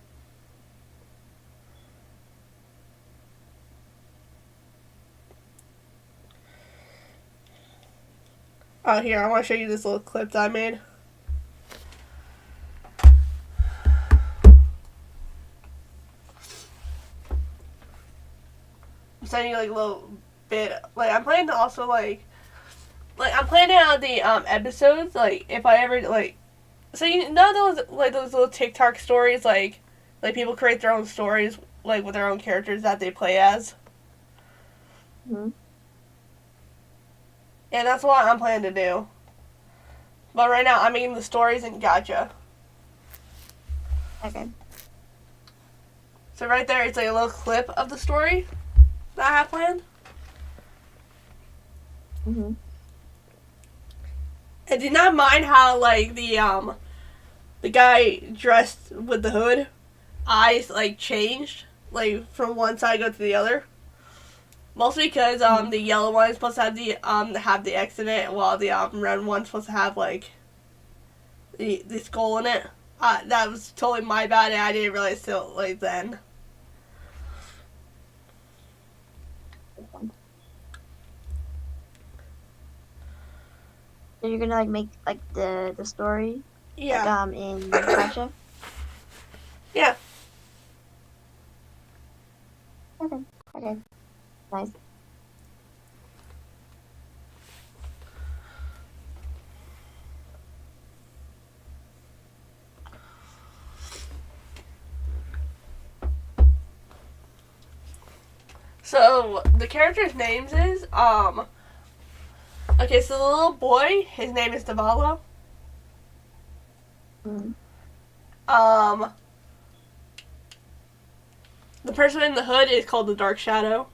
Oh, here, I want to show you this little clip that I made. I'm sending you like a little bit. Like, I'm planning to also I'm planning out the episodes. Like, if I ever like, so you know those little TikTok stories like people create their own stories like with their own characters that they play as. Mm-hmm. Yeah, that's what I'm planning to do. But right now, I'm making the stories in gacha. Okay. So right there, it's like a little clip of the story that I have planned. Mm-hmm. I did not mind how like the guy dressed with the hood eyes like changed like from one side go to the other. Mostly because the yellow one is supposed to have the X in it, while the red one's supposed to have like the skull in it. That was totally my bad, and I didn't realize till like then. So you're gonna like make like the story Yeah. like in gacha? Yeah. Okay. Okay. Nice. So the character's names is okay, so the little boy, his name is Davalo. Mm-hmm. The person in the hood is called the Dark Shadow.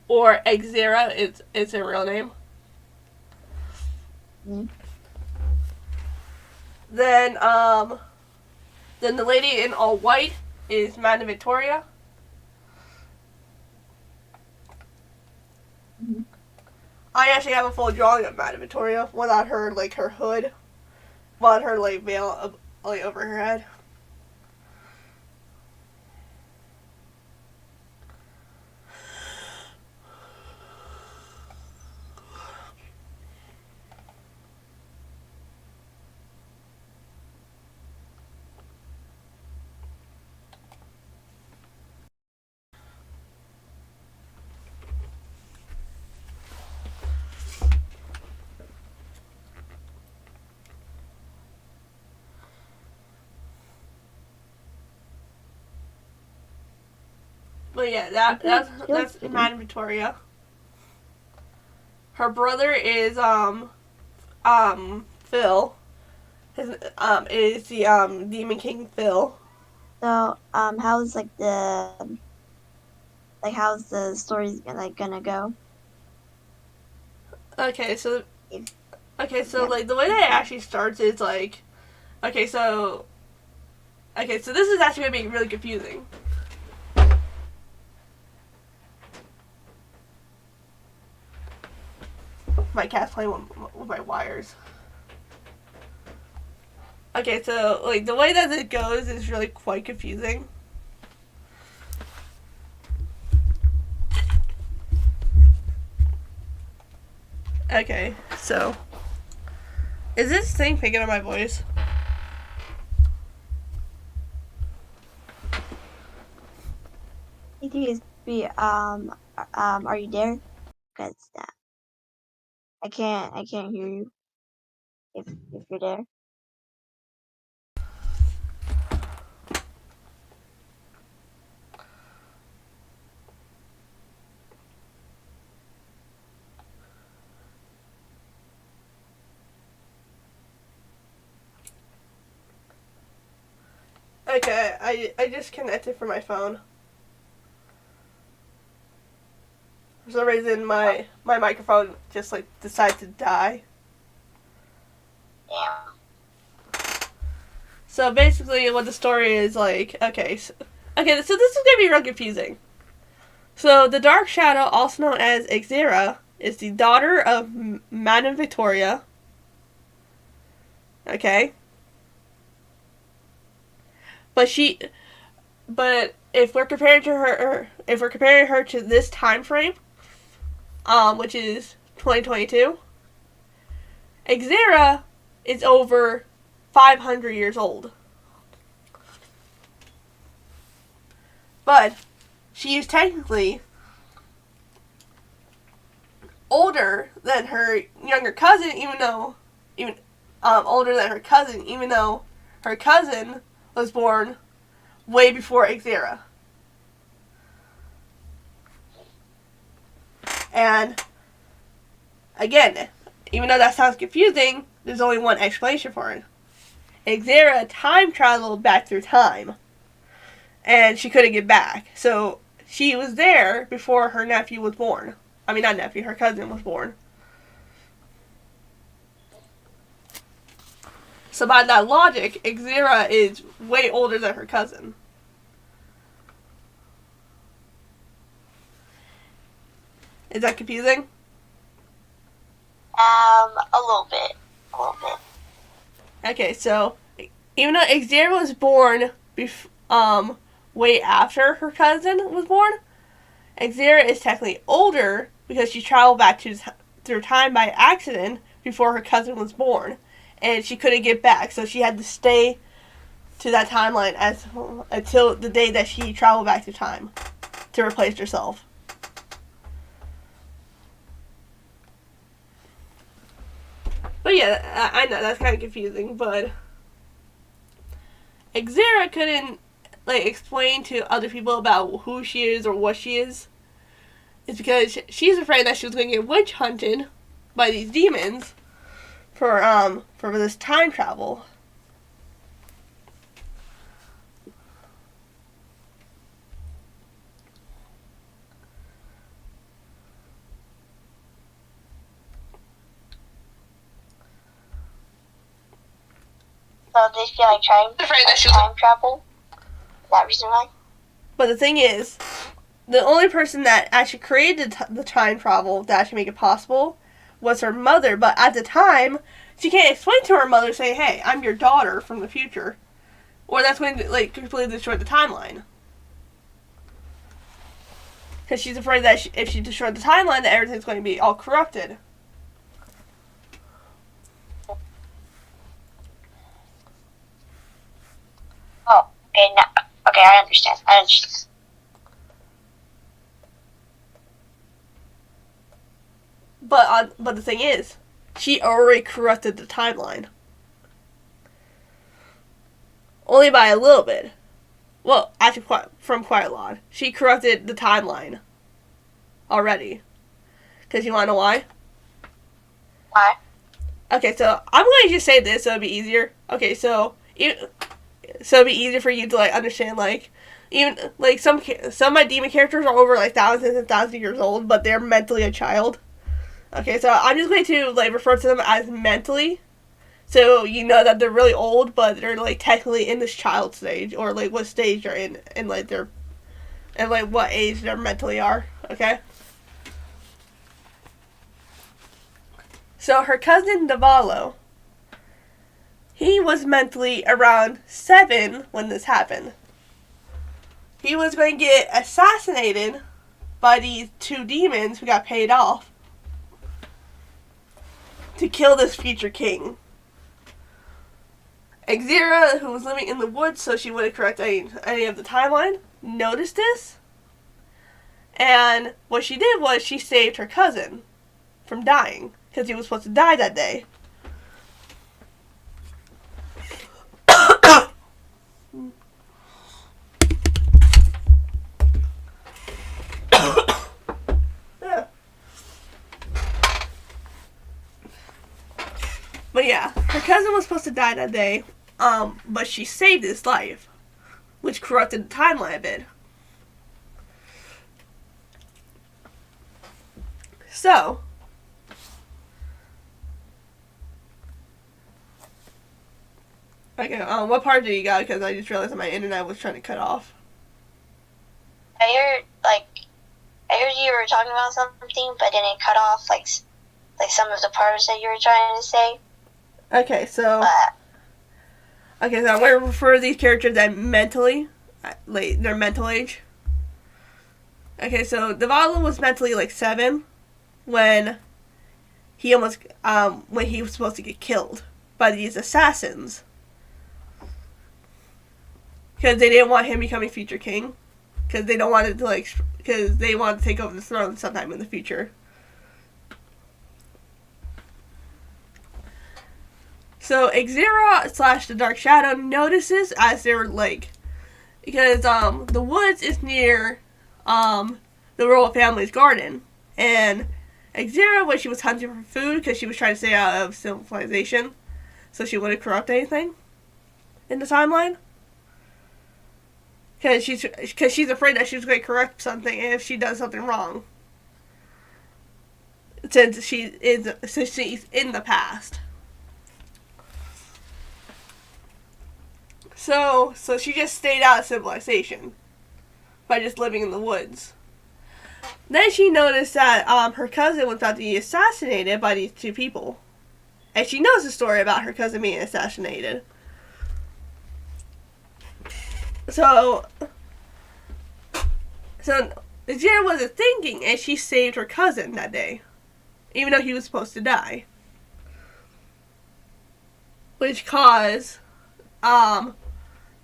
Or Exera, it's a real name. Mm-hmm. Then then the lady in all white is Madame Victoria. Mm-hmm. I actually have a full drawing of Madame Victoria without her like her hood, without her like veil like over her head. But yeah, that's Pretty. Madame Victoria. Her brother is Phil. His is the Demon King Phil. So, how's the story gonna go? Okay, so If, so yeah. like the way that it actually starts is like okay, so this is actually gonna be really confusing. My cat's playing with my wires. Okay, so like the way that it goes is really quite confusing. Okay, so is this thing picking up my voice? Are you there? Cause I can't hear you if you're there. Okay, I just connected from my phone. For some reason, my microphone just like decided to die. So basically, what the story is like, so this is gonna be real confusing. So the Dark Shadow, also known as Ixera, is the daughter of Madame Victoria. Okay, but if we're comparing her to this time frame, which is 2022, Ixera is over 500 years old. But she is technically older than her younger cousin, even older than her cousin, even though her cousin was born way before Ixera. And again, even though that sounds confusing, there's only one explanation for it. Ixera time traveled back through time, and she couldn't get back. So she was there before her nephew was born. I mean, not nephew, her cousin was born. So by that logic, Ixera is way older than her cousin. Is that confusing? A little bit. A little bit. Okay, so even though Ixera was born way after her cousin was born, Ixera is technically older because she traveled back through time by accident before her cousin was born, and she couldn't get back, so she had to stay to that timeline until the day that she traveled back through time to replace herself. But yeah, I know that's kind of confusing, but Ixera couldn't like explain to other people about who she is or what she is. It's because she's afraid that she was going to get witch hunted by these demons for this time travel. So they feel like time travel. Is that reason why? But the thing is, the only person that actually created the time travel to actually make it possible was her mother. But at the time, she can't explain to her mother, say, "Hey, I'm your daughter from the future," or that's going to like completely destroy the timeline. Because she's afraid that if she destroyed the timeline, that everything's going to be all corrupted. Oh, okay, now, okay, I understand. But the thing is, she already corrupted the timeline. Only by a little bit. Well, actually, from quite a lot. She corrupted the timeline already. Because you want to know why? Why? Okay, so I'm going to just say this so it'll be easier. Okay, so it'll be easier for you to like understand. Like, even like some of my demon characters are over like thousands and thousands of years old, but they're mentally a child. Okay, so I'm just going to like refer to them as mentally. So you know that they're really old, but they're like technically in this child stage, or like what stage they're in, and like their, and like what age they mentally are. Okay. So her cousin Davalo, he was mentally around 7 when this happened. He was going to get assassinated by these 2 demons who got paid off to kill this future king. Exira, who was living in the woods so she wouldn't correct any of the timeline, noticed this. And what she did was she saved her cousin from dying, because he was supposed to die that day. But yeah, her cousin was supposed to die that day, but she saved his life, which corrupted the timeline a bit. So, okay, what part do you got? Because I just realized that my internet was trying to cut off. I heard you were talking about something, but then it cut off like some of the parts that you were trying to say. Okay, so I'm going to refer to these characters as mentally, like their mental age. Okay, so Davalo was mentally like 7 when he was supposed to get killed by these assassins, because they didn't want him becoming future king, because they wanted to take over the throne sometime in the future. So Exira / the Dark Shadow notices as they were like, because the woods is near the royal family's garden, and Exira, when she was hunting for food, because she was trying to stay out of civilization, so she wouldn't corrupt anything in the timeline, because she's afraid that she's going to corrupt something if she does something wrong, since she's in the past. So she just stayed out of civilization by just living in the woods. Then she noticed that her cousin was about to be assassinated by these 2 people. And she knows the story about her cousin being assassinated. So Zira wasn't thinking, and she saved her cousin that day, even though he was supposed to die. Which caused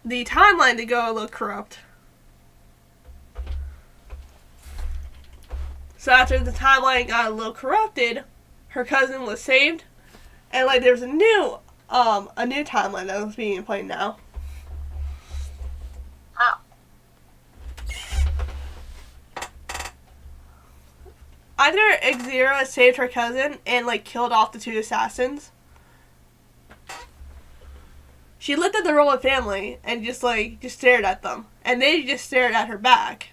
the timeline to go a little corrupt. So after the timeline got a little corrupted, her cousin was saved, and like there's a new timeline that was being played now. Wow. Either Exira saved her cousin and like killed off the 2 assassins. She looked at the royal family and just stared at them, and they just stared at her back.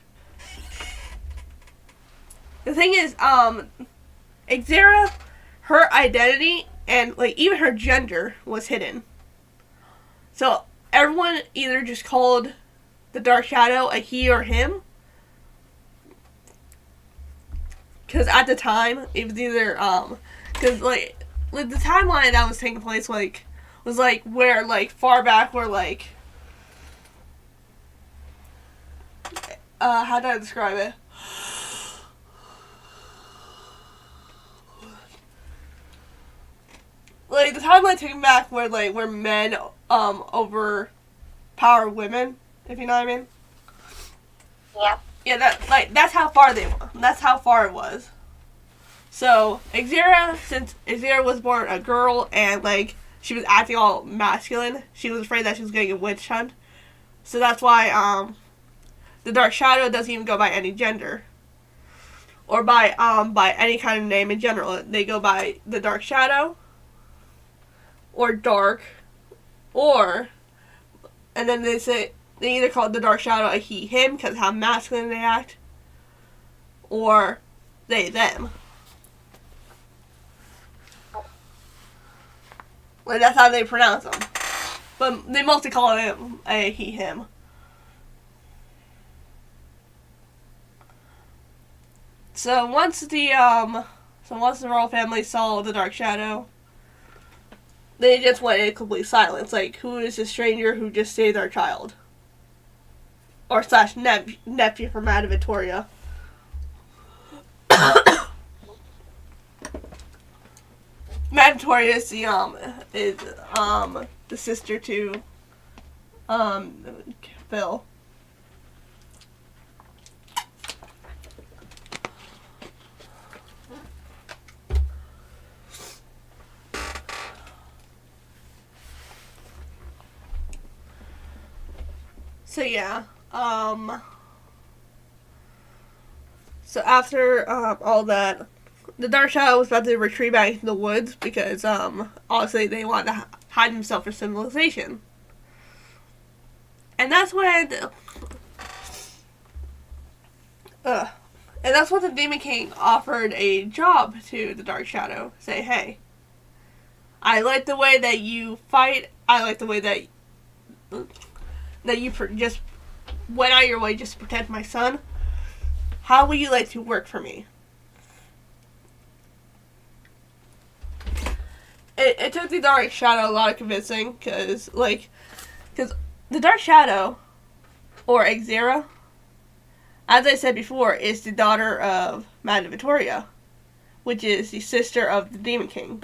The thing is, Exira, her identity and like even her gender was hidden. So everyone either just called the Dark Shadow a he or him. Because at the time, it was either, because, like, the timeline that was taking place, like, was, like, where, like, far back where, like, how do I describe it? Like, the timeline taken back where, like, where men, overpower women, if you know what I mean. Yeah. Yeah, that's how far that's how far it was. So, Xera, since Xera was born a girl and, like, she was acting all masculine, she was afraid that she was getting a witch hunt. So that's why, the Dark Shadow doesn't even go by any gender. Or by any kind of name in general. They go by the Dark Shadow, or Dark, or, and then they either call the Dark Shadow a he, him, because how masculine they act, or they, them. Like, that's how they pronounce them. But they mostly call him a he, him. So once the royal family saw the Dark Shadow, they just went in complete silence. Like, who is this stranger who just saved our child? Or slash nephew from Madame Victoria. Madame Victoria is the sister to Phil. So yeah, so after all that, the Dark Shadow was about to retreat back into the woods because obviously they wanted to hide themselves from civilization, and that's when the Demon King offered a job to the Dark Shadow. Say, hey, I like the way that you fight. I like the way that you just went out your way just to protect my son. How would you like to work for me? It took the Dark Shadow a lot of convincing, because the Dark Shadow, or Xera, as I said before, is the daughter of Madame Victoria, which is the sister of the Demon King.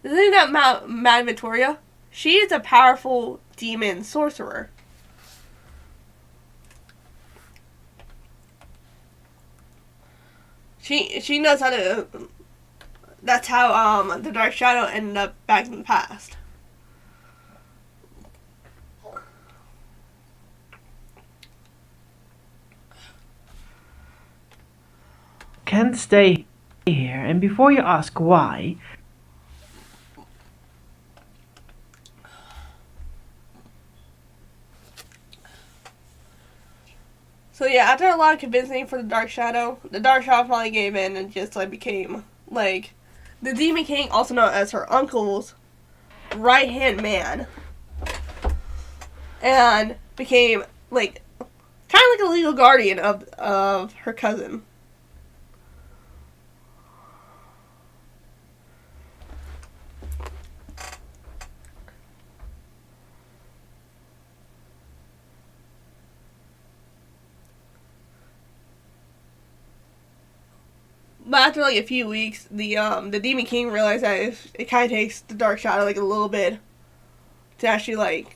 The thing about Madame Victoria, she is a powerful demon sorcerer. She knows how to. That's how the Dark Shadow ended up back in the past. Can't stay here, and before you ask why, So yeah, after a lot of convincing for the Dark Shadow finally gave in and just became the Demon King, also known as her uncle's right hand man, and became kind of like a legal guardian of her cousin. But after a few weeks, the Demon King realized that it kind of takes the Dark Shadow a little bit to actually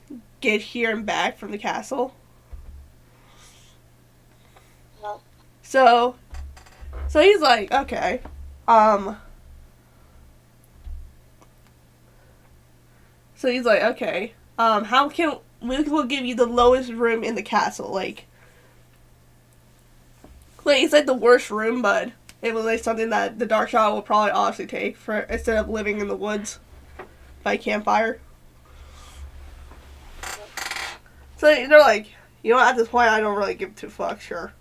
get here and back from the castle. So he's like, okay, so he's like, okay, how can we'll give you the lowest room in the castle, it's the worst room, but it was something that the Dark Shadow will probably honestly take for instead of living in the woods by campfire. So they're like, at this point I don't really give two fucks, sure.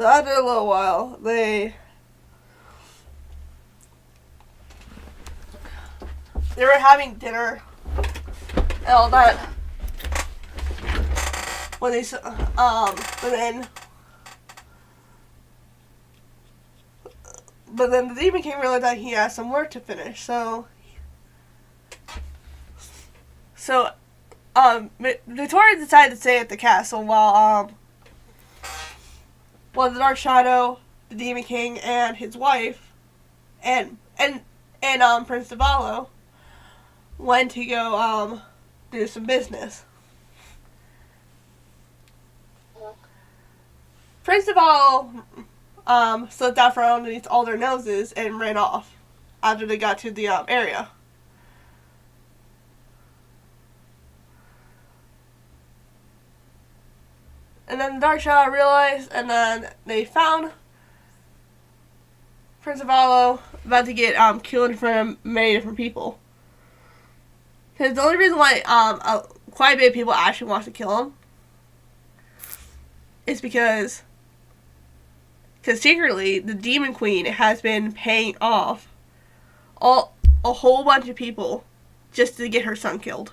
So after a little while, they were having dinner and all that. When they but then the Demon King realized that he had some work to finish. So Victoria decided to stay at the castle while the Dark Shadow, the Demon King, and his wife, and Prince Davalo went to go do some business. Prince Davalo slipped out from underneath all their noses and ran off after they got to the area. And then the Dark Shadow realized, and then they found Prince Davalo about to get killed in front of many different people. Because the only reason why quite a bit of people actually want to kill him is because secretly the Demon Queen has been paying off a whole bunch of people just to get her son killed.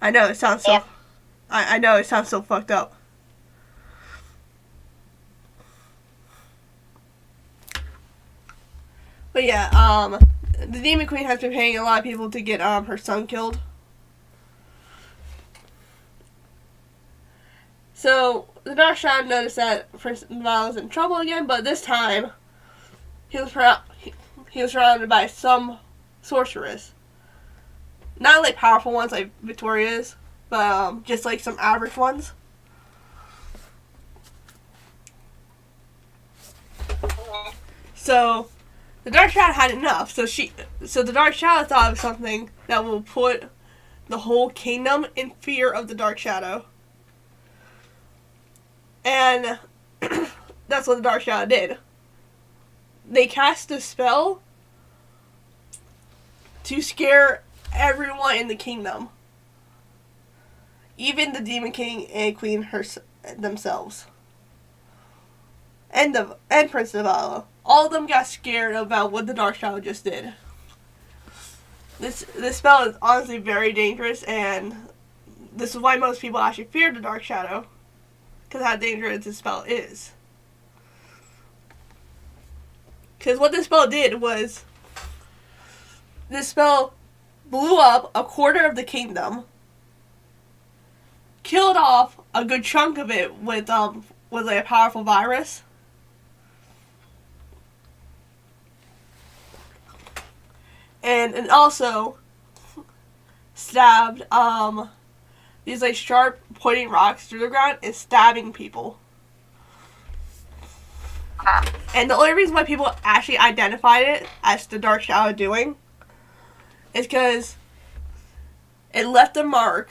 I know it sounds so. Yeah. I know it sounds so fucked up. But yeah, the Demon Queen has been paying a lot of people to get her son killed. So the Dark Shadow noticed that Prince Davalo was in trouble again, but this time he was surrounded by some sorceress. Not like powerful ones like Victoria is, but just like some average ones. So the Dark Shadow had enough. So the Dark Shadow thought of something that will put the whole kingdom in fear of the Dark Shadow. And that's what the Dark Shadow did. They cast a spell to scare everyone in the kingdom. Even the Demon King and Queen themselves. And Prince Davalo. All of them got scared about what the Dark Shadow just did. This spell is honestly very dangerous, and this is why most people actually fear the Dark Shadow. Because how dangerous this spell is. Because what this spell did was, this spell blew up a quarter of the kingdom, killed off a good chunk of it with like a powerful virus, and also stabbed these like sharp pointing rocks through the ground and stabbing people. And the only reason why people actually identified it as the Dark Shadow doing is because it left a mark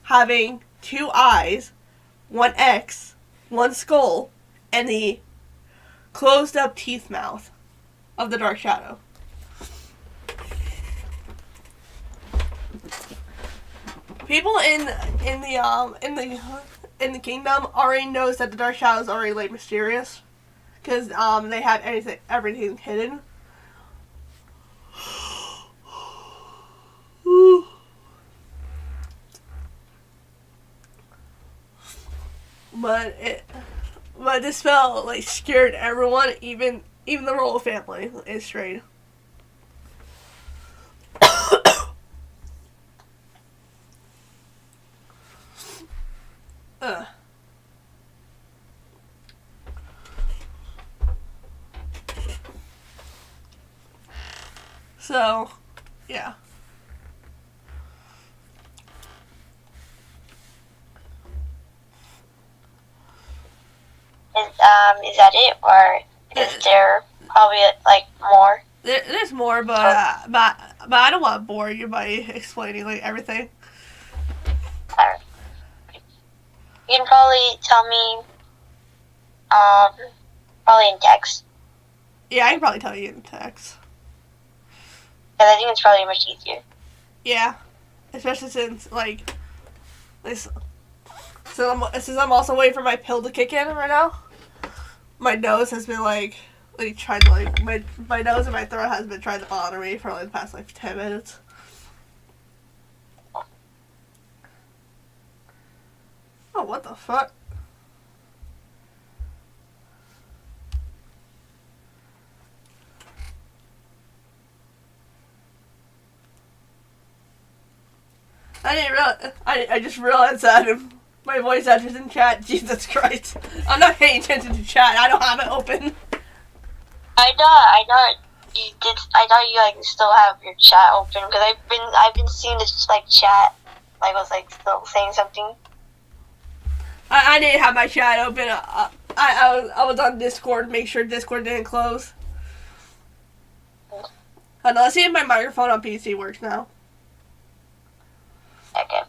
having 2 eyes, 1 X, 1 skull, and the closed up teeth mouth of the Dark Shadow. People in the kingdom already knows that the Dark Shadow is already like mysterious, because they had everything hidden. But this spell like scared everyone, even the royal family is strayed. So, yeah. Is that it, or is there probably like more? There's more, but I don't want to bore you by explaining like everything. You can probably tell me, probably in text. Yeah, I can probably tell you in text. Because I think it's probably much easier. Yeah. especially since like this. Since I'm also waiting for my pill to kick in right now, my nose has been like trying to my nose and my throat has been trying to bother me for like the past like 10 minutes. Oh, what the fuck? I didn't realize. I just realized that my voice actor's in chat. Jesus Christ! I'm not paying attention to chat. I don't have it open. I thought you did. I thought you like still have your chat open because I've been seeing this like chat like was like still saying something. I didn't have my chat open. I was on Discord. Make sure Discord didn't close. And let's see if my microphone on PC works now. Okay.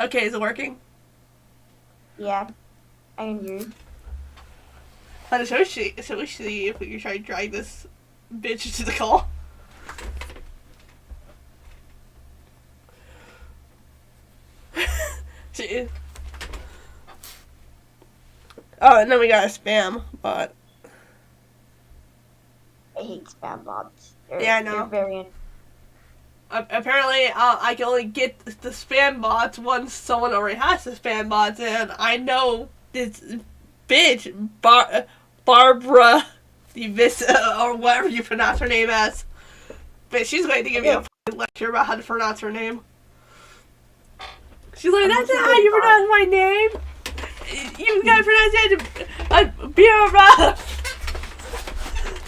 Okay, is it working? Yeah, I can hear you. So we see if we can try to drag this bitch into the call. Oh, and then we got a spam bot. I hate spam bots. Yeah, I know. They're very Apparently, I can only get the spam bots once someone already has the spam bots, and I know this bitch, Barbara Divisa, or whatever you pronounce her name as. But she's going to give me a fucking lecture about how to pronounce her name. She's like, that's not how you pronounce my name. You gotta pronounce it Barbara.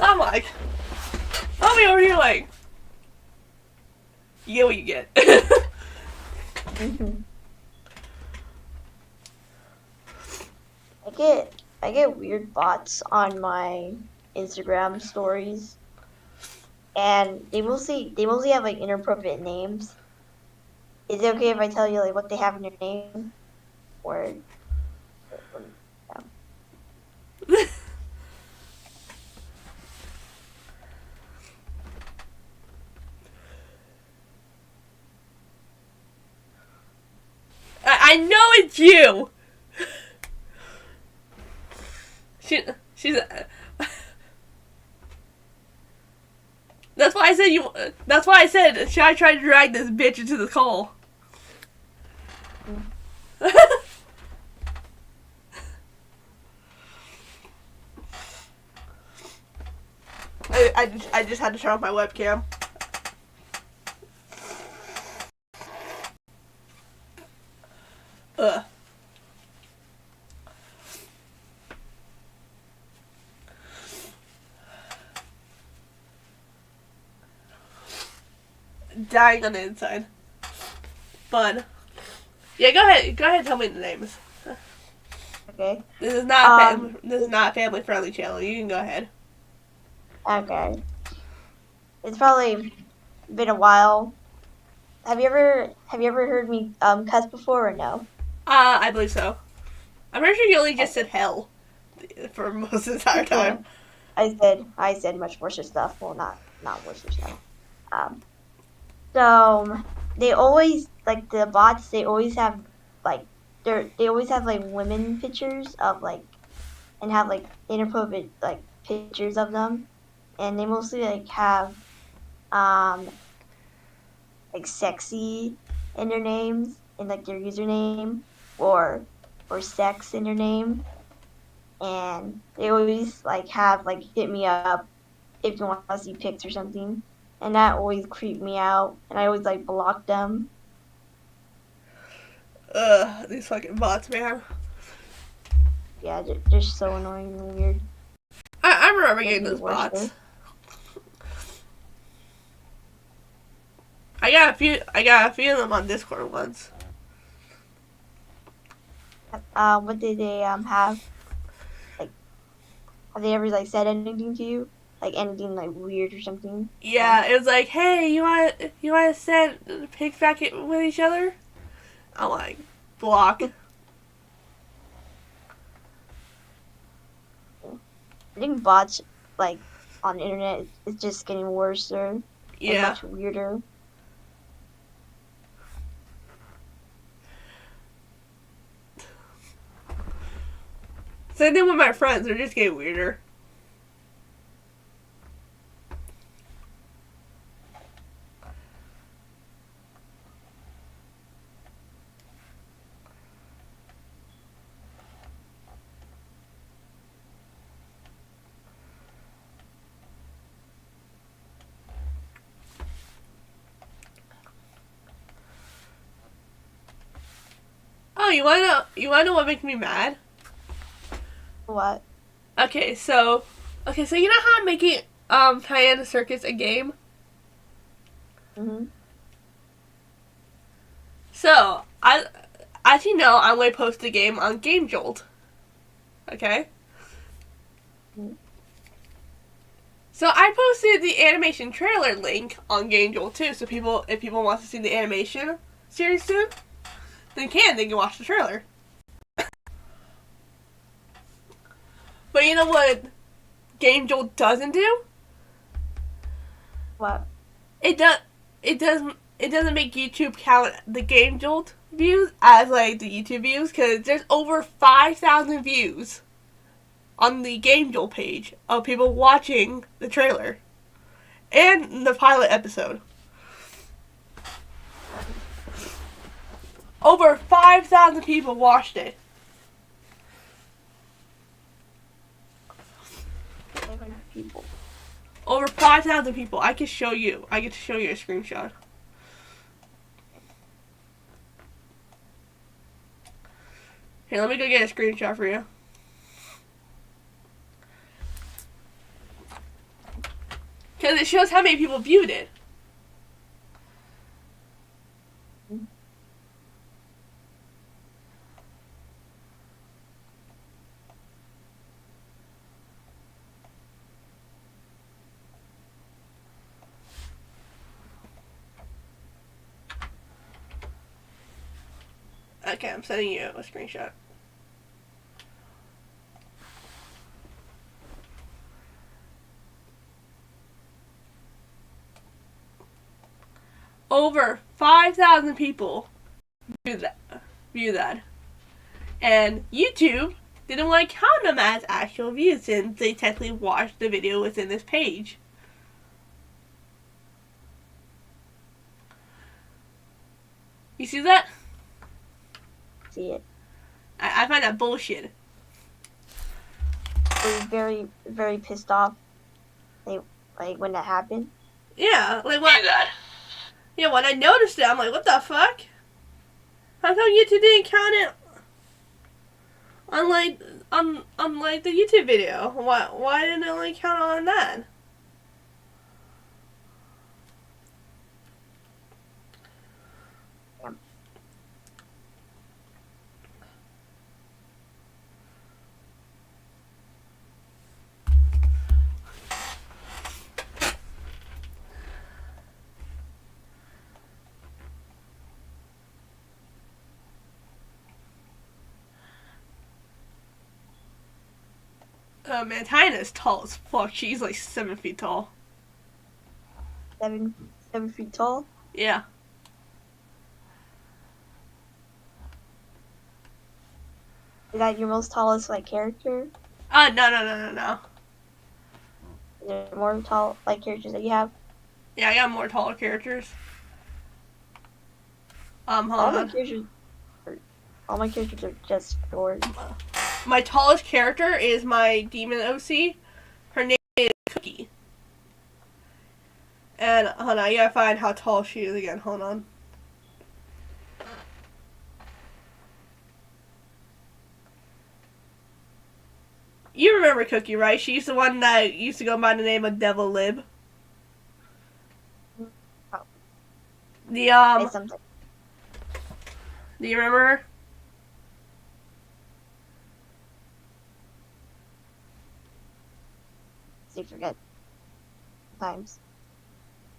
I'm like, I'll be over here like, you get what you get. I get weird bots on my Instagram stories, and they mostly have like inappropriate names. Is it okay if I tell you like what they have in their name, or? I know it's you. She's. That's why I said you. That's why I said, should I try to drag this bitch into the call? I just had to turn off my webcam. Ugh. Dying on the inside. Fun. Yeah, go ahead. Go ahead and tell me the names. Okay. This is not this is not a family friendly channel. You can go ahead. Okay. It's probably been a while. Have you ever heard me cuss before or no? I believe so. I'm pretty sure you only just said hell for most of the entire time. I said much worse stuff. Well, not worse stuff. So they always like the bots. They always have like they always have like women pictures of like and have like inappropriate like pictures of them, and they mostly like have like sexy in their names in like their username or sex in their name, and they always like have like hit me up if you want to see pics or something, and that always creeped me out, and I always like block them. These fucking bots, man. Yeah, they're so annoyingly weird. I remember getting those bots. I got a few of them on Discord once. What did they have? Like, have they ever like said anything to you? Like anything like weird or something? Yeah, it was like, hey, you want to send pics back with each other? I'm like, block. I think bots like on the internet is just getting worse or Yeah. much weirder. Same thing with my friends. They're just getting weirder. Oh, you wanna know what makes me mad? What? Okay, so you know how I'm making Diana Circus a game? Mhm. So as you know, I'm going to post the game on Game Jolt. Okay? Mhm. So I posted the animation trailer link on Game Jolt too, so if people want to see the animation series soon, they can watch the trailer. But you know what Game Jolt doesn't do? What? It doesn't make YouTube count the Game Jolt views as like the YouTube views, because there's over 5,000 views on the Game Jolt page of people watching the trailer and the pilot episode. Over 5,000 people watched it. People. Over 5,000 people. I can show you. I get to show you a screenshot. Here, let me go get a screenshot for you. Because it shows how many people viewed it. Okay, I'm sending you a screenshot. Over 5,000 people view that. And YouTube didn't want to count them as actual views since they technically watched the video within this page. You see that? See it. I find that bullshit. I was very, very pissed off. Like when that happened. Yeah, like when I noticed it, I'm like, what the fuck? How come YouTube didn't count it on like the YouTube video? Why didn't it like count on that? Oh man, Tyna's tall as fuck. She's like 7 feet tall. 7 feet tall. Yeah. Is that your most tallest like character? No. Is there more tall like characters that you have? Yeah, I got more taller characters. Hold All my on. characters are just short. My tallest character is my demon OC. Her name is Cookie. And hold on, I gotta find how tall she is again. Hold on. You remember Cookie, right? She's the one that used to go by the name of Devil Lib. Oh. The Say something. do you remember her? So you forget. Times.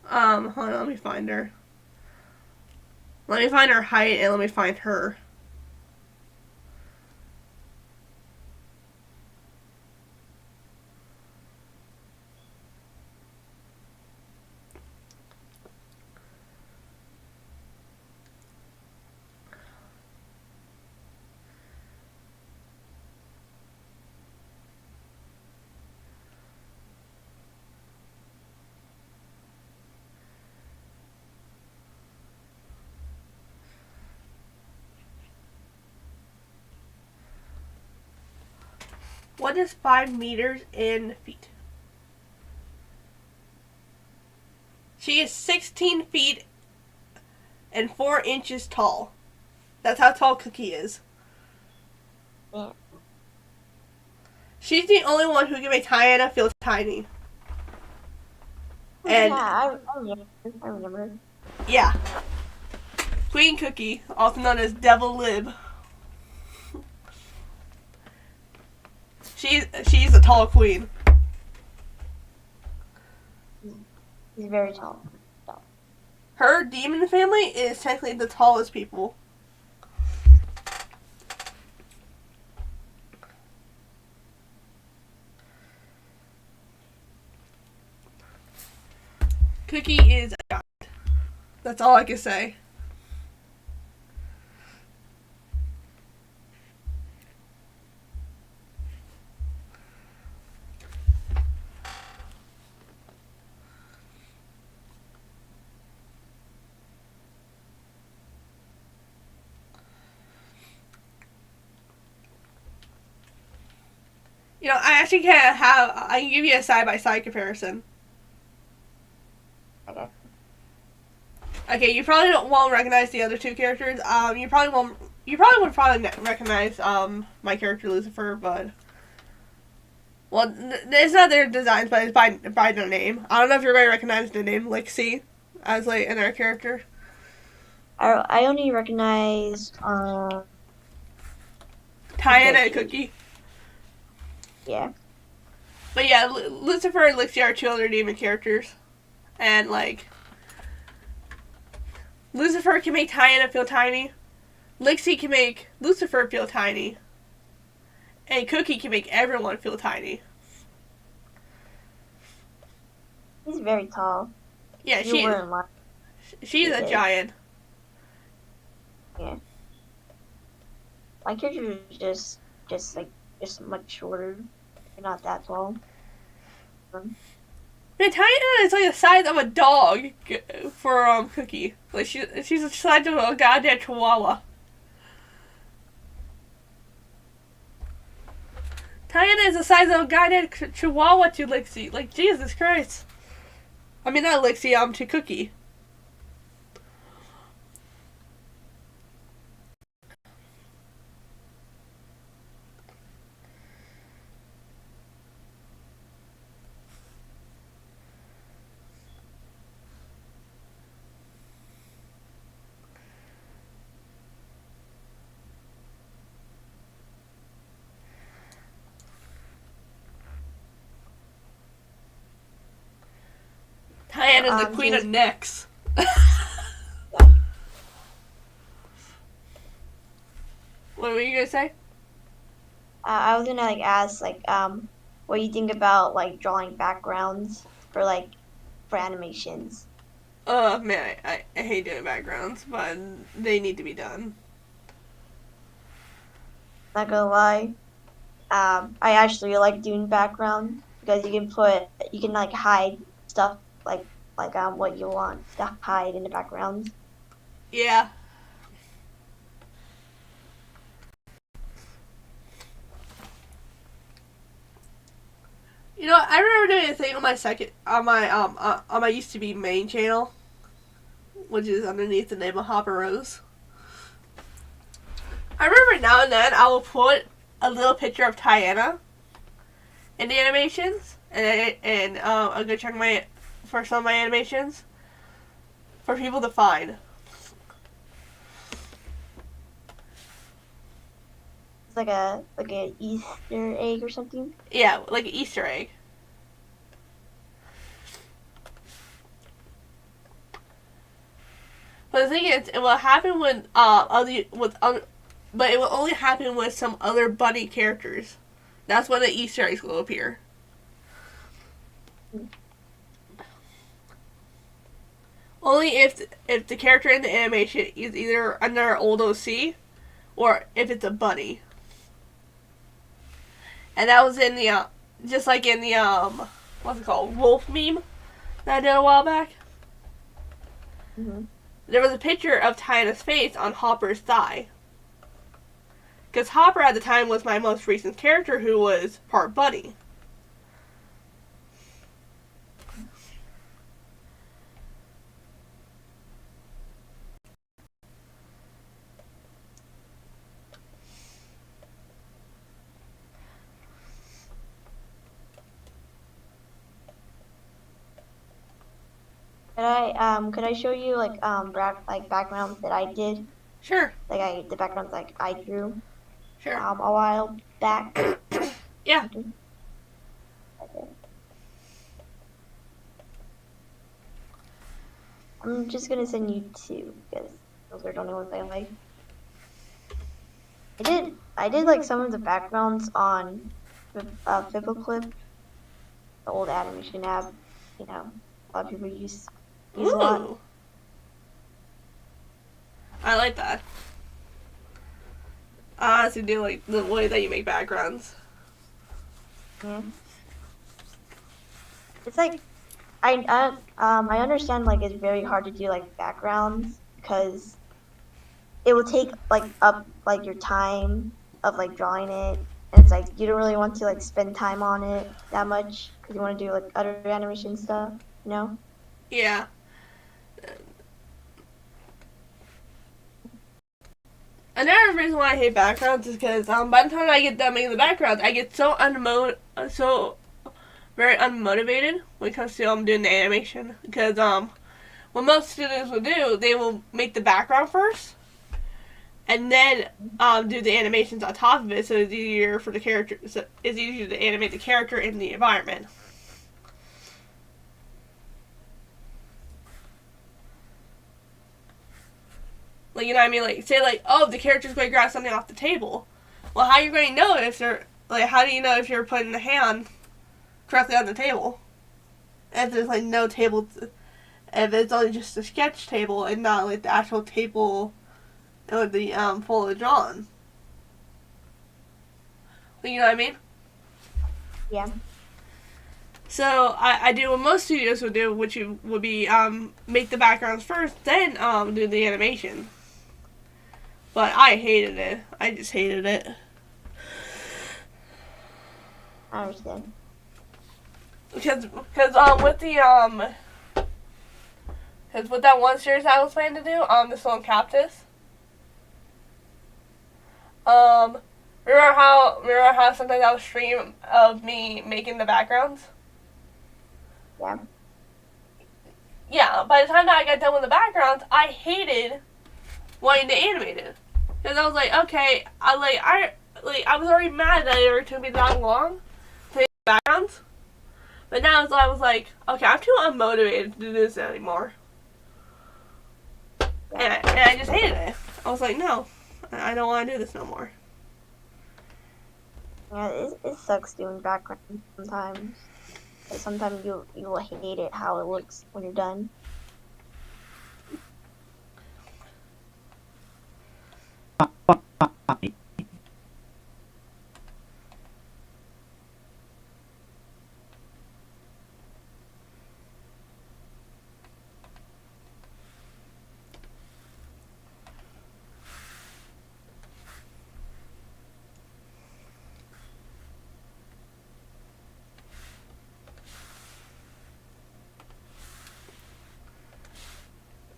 Hold on, let me find her. Let me find her height and let me find her. What is 5 meters in feet? She is 16 feet and 4 inches tall. That's how tall Cookie is. Yeah. She's the only one who can make Tiana feel tiny. And Yeah, I remember. yeah, Queen Cookie, also known as Devil Lib. She's a tall queen. He's very tall. Her demon family is technically the tallest people. Cookie is a giant. That's all I can say. You know, I actually I can give you a side-by-side comparison. Okay. Okay, you probably won't recognize the other two characters. You probably would recognize my character Lucifer, but well, it's not their designs, but it's by their name. I don't know if everybody recognizes the name Lixie as like another character. I only recognize Tiana and Cookie. yeah. But yeah, Lucifer and Lixie are two other demon characters, and like Lucifer can make Tiana feel tiny. Lixie can make Lucifer feel tiny. And Cookie can make everyone feel tiny. He's very tall. Yeah, You weren't lying. she's a giant. Yeah. My character is just much shorter. You're not that tall. Man, Tiana is like the size of a dog for Cookie. Like she's the size of a goddamn chihuahua. Tiana is the size of a goddamn chihuahua to Lixie. Like Jesus Christ. I mean not Lixie, to Cookie. Tiana's the queen of necks. What were you gonna say? I was gonna ask what you think about drawing backgrounds for animations. Man, I hate doing backgrounds, but they need to be done. Not gonna lie, I actually like doing background because you can hide stuff what you want to hide in the background. Yeah. You know, I remember doing a thing on my used to be main channel, which is underneath the name of Hopper Rose. I remember now and then I will put a little picture of Tiana in the animations, and a good chunk of for some of my animations for people to find. It's like a Easter egg or something. Yeah, like an Easter egg. But the thing is, it will happen when but it will only happen with some other bunny characters. That's when the Easter eggs will appear. Only if the character in the animation is either under old OC or if it's a bunny. And that was in the just like in the what's it called, wolf meme that I did a while back. Mm-hmm. There was a picture of Tiana's face on Hopper's thigh. Because Hopper at the time was my most recent character who was part bunny. Could I show you like backgrounds that I did? Sure. The backgrounds like I drew Sure. a while back. Yeah. Okay. I'm just gonna send you two because those are the only ones I like. I did like some of the backgrounds on Fibbleclip, the old animation app. You know, a lot of people use a lot. Ooh. I like that. I honestly do like the way that you make backgrounds. Yeah. It's like I understand like it's very hard to do like backgrounds because it will take like up like your time of like drawing it, and it's like you don't really want to like spend time on it that much because you want to do like other animation stuff, you know? Yeah. Another reason why I hate backgrounds is because by the time I get done making the backgrounds, I get so very unmotivated when it comes to doing the animation. Because what most students will do, they will make the background first, and then do the animations on top of it, so it's easier for the character. So it's easier to animate the character in the environment. Like, you know what I mean? Like, say, like, oh, the character's going to grab something off the table. Well, how are you going to know if they're, like, how do you know if you're putting the hand correctly on the table? If there's, like, no table, if it's only just a sketch table and not, like, the actual table with the, full of drawn. Like, you know what I mean? Yeah. So, I do what most studios would do, which would be, make the backgrounds first, then, do the animation. But I hated it. I just hated it. I understand. Because with the because with that one series I was planning to do, the Soul Captus. Remember how sometimes I would stream of me making the backgrounds? Yeah. Yeah, by the time that I got done with the backgrounds, I hated wanting to animate it. Because I was like, okay, I was already mad that it took me that long to make the backgrounds. But now I was like, okay, I'm too unmotivated to do this anymore. And I just hated it. I was like, no, I don't want to do this no more. Yeah, it sucks doing background sometimes. But sometimes you will hate it how it looks when you're done.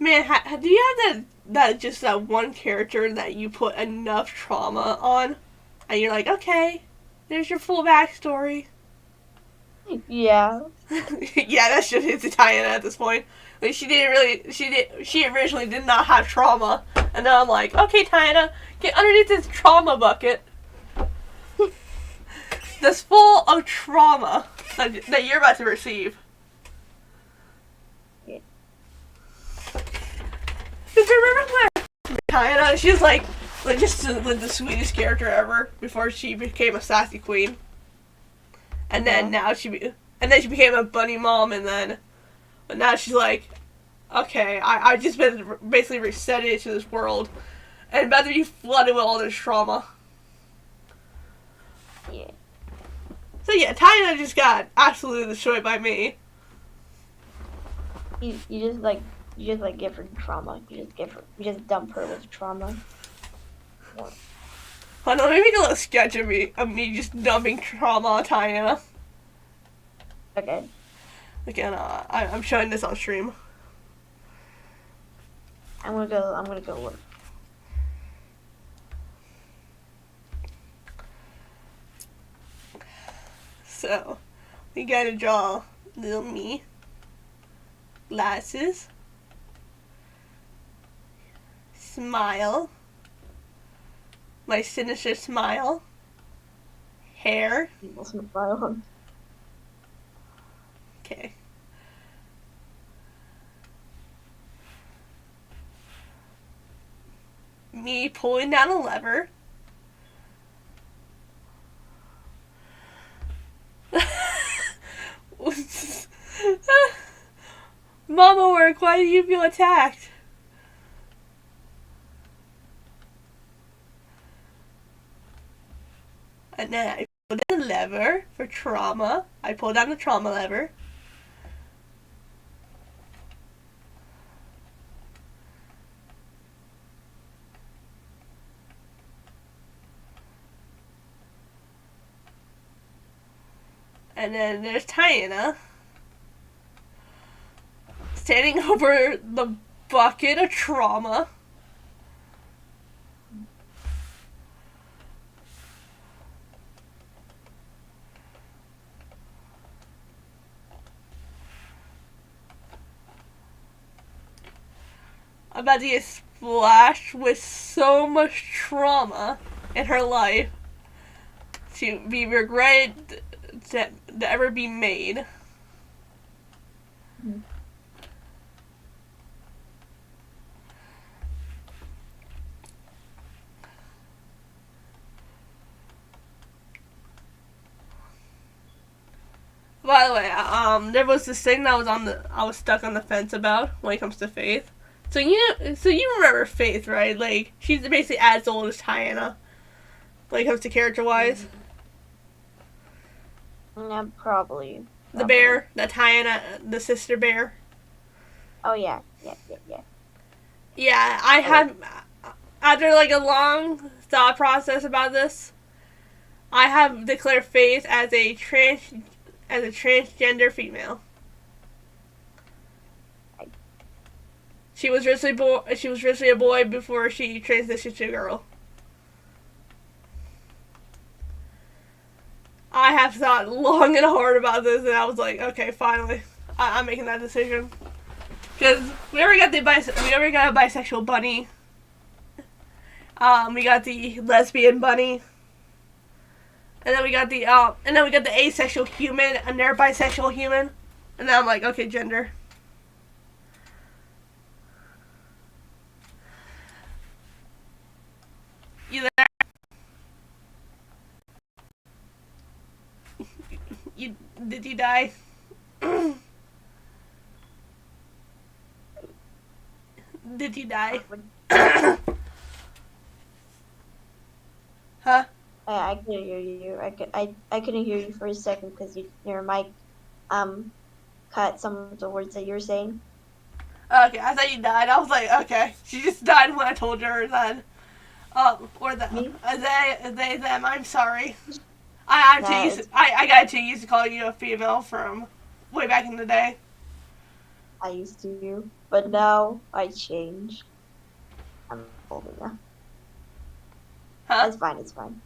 Man, do you have that one character that you put enough trauma on, and you're like, okay, there's your full backstory. Yeah. Yeah, that's just his Italian at this point. Like, she originally did not have trauma, and now I'm like, okay, Tiana, get underneath this trauma bucket. That's full of trauma that you're about to receive. Yeah. Because remember when Tiana, she's like just the sweetest character ever before she became a sassy queen, and then now she became a bunny mom, but now she's like, okay, I just been basically resetting into this world, and about to be flooded with all this trauma. Yeah. So yeah, Tiana just got absolutely destroyed by me. You just give her trauma. You just dump her with trauma. Hold Hold on, let me make a little sketch of me just dumping trauma on Tiana. Okay. Again, I'm showing this on stream. I'm gonna go look. So, we gotta draw little me. Glasses. Smile. My sinister smile. Hair. Evil smile. Okay. Me pulling down a lever. Mama work, why do you feel attacked? And then I pulled down the lever for trauma. I pulled down the trauma lever. And then there's Tiana standing over the bucket of trauma. About to get splashed with so much trauma in her life to be regretted to ever be made. Mm-hmm. By the way, there was this thing that I was stuck on the fence about when it comes to Faith. So you remember Faith, right? Like, she's basically as old as Tiana when it comes to character wise. Yeah, probably. The bear, the Tiana, the sister bear. Oh yeah. Yeah, I had, after like a long thought process about this, I have declared Faith as a transgender female. She was originally a boy before she transitioned to a girl. I have thought long and hard about this, and I was like, okay, finally, I'm making that decision. Because we already got a bisexual bunny. We got the lesbian bunny. And then we got the asexual human, and they're bisexual human. And then I'm like, okay, gender. You there? Did you die? Did you die? Huh? I couldn't hear you. I couldn't hear you for a second because your mic cut some of the words that you were saying. Okay, I thought you died. I was like, okay, she just died when I told her then. Or them. Me? They, them. I'm sorry. I got too used to calling you a female from way back in the day. I used to, but now I changed. I'm older now. Huh? It's fine. It's fine.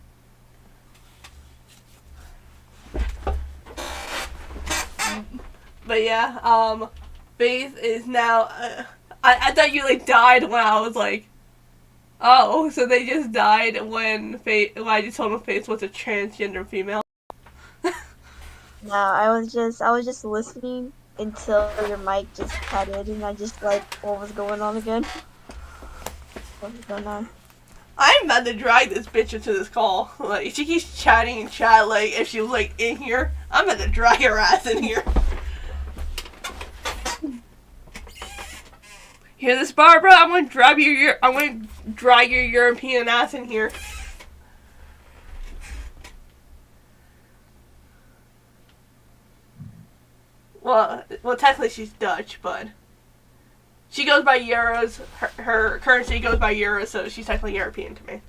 But yeah, Faith is now. I thought you like died when I was like, oh, so they just died when I just told them Faith was a transgender female. No, I was just listening until your mic just cut in, and I just like, what was going on again? What was going on? I'm about to drag this bitch into this call. Like, she keeps chatting in chat, like, if she was, like, in here, I'm about to drag her ass in here. Hear this, Barbara? I'm gonna drag your European ass in here. Well, technically she's Dutch, but she goes by euros. Her currency goes by euros, so she's technically European to me.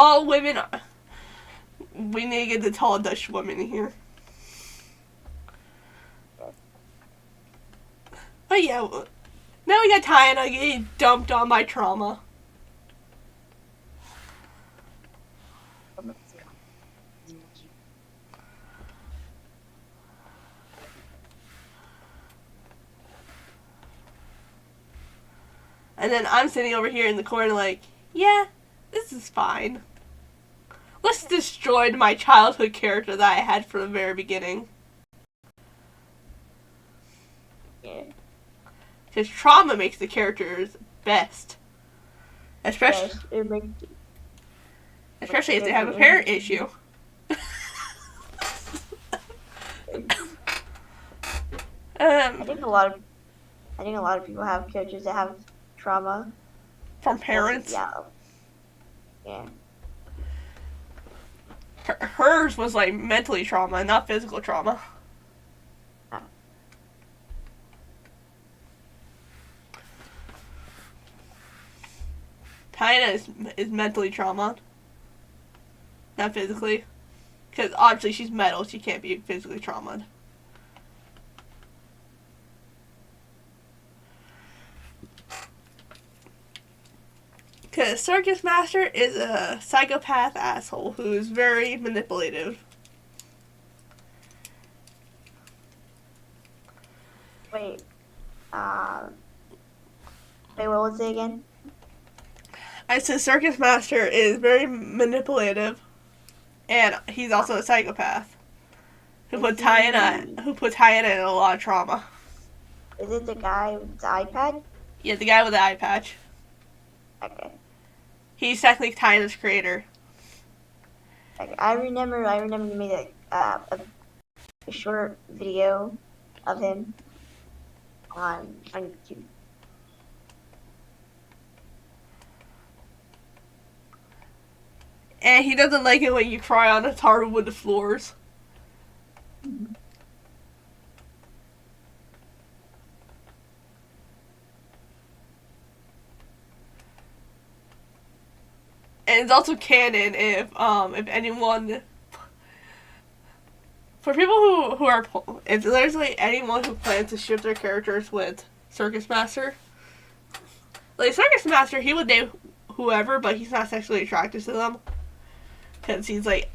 tall women. We need to get the tall Dutch woman in here. But yeah, now we got Tiana getting dumped on my trauma. And then I'm sitting over here in the corner like, yeah, this is fine. Let's destroy my childhood character that I had from the very beginning. Yeah. Because trauma makes the characters best. Especially, Yes, it makes especially if they have a parent issue. I think a lot of people have characters that have trauma From parents. Yeah. Yeah. Hers was like mentally trauma, not physical trauma. Tiana is mentally trauma, not physically. Because obviously she's metal, she can't be physically traumatized. Because Circus Master is a psychopath asshole who is very manipulative. Wait. Wait, what was it again? I said Circus Master is very manipulative, and he's also a psychopath who put Tiana in a lot of trauma. Is it the guy with the iPad? Yeah, the guy with the eye patch. Okay. He's technically Tiana's creator. Okay. I remember you made a short video of him on YouTube. And he doesn't like it when you cry on his hardwood floors. And it's also canon if anyone, for people who are, if there's like anyone who plans to ship their characters with Circus Master, like Circus Master, he would date whoever, but he's not sexually attracted to them. Because he's like,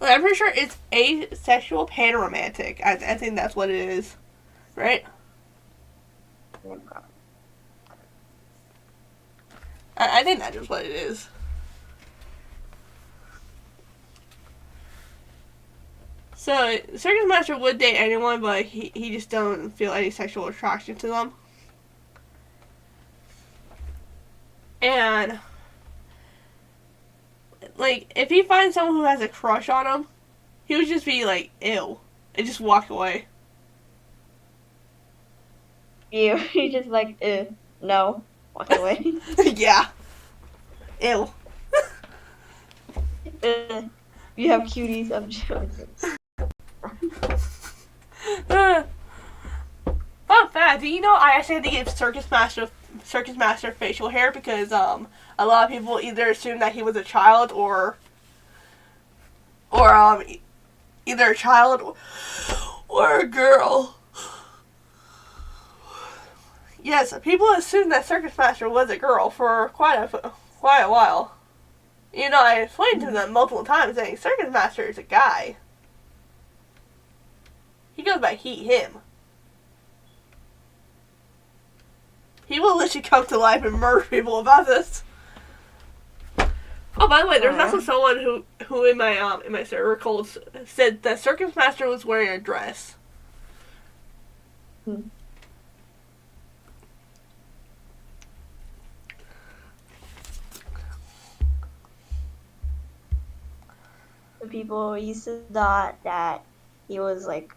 I'm pretty sure it's asexual panromantic. I think that's what it is, right? I think that is what it is. So, Circus Master would date anyone, but he just don't feel any sexual attraction to them. And, like, if he finds someone who has a crush on him, he would just be like, ew, and just walk away. You, he's just like, no, walk away. Yeah. Ew. You have cuties, I'm joking. Fun fact, do you know I actually had to give Circus Master facial hair because a lot of people either assumed that he was a child or either a child or a girl. Yes, people assumed that Circus Master was a girl for quite a while. You know, I explained to them multiple times saying Circus Master is a guy. He goes by him. He will literally come to life and murder people about this. Oh, by the way, there's also someone who in my server called said that Circus Master was wearing a dress. People used to thought that he was like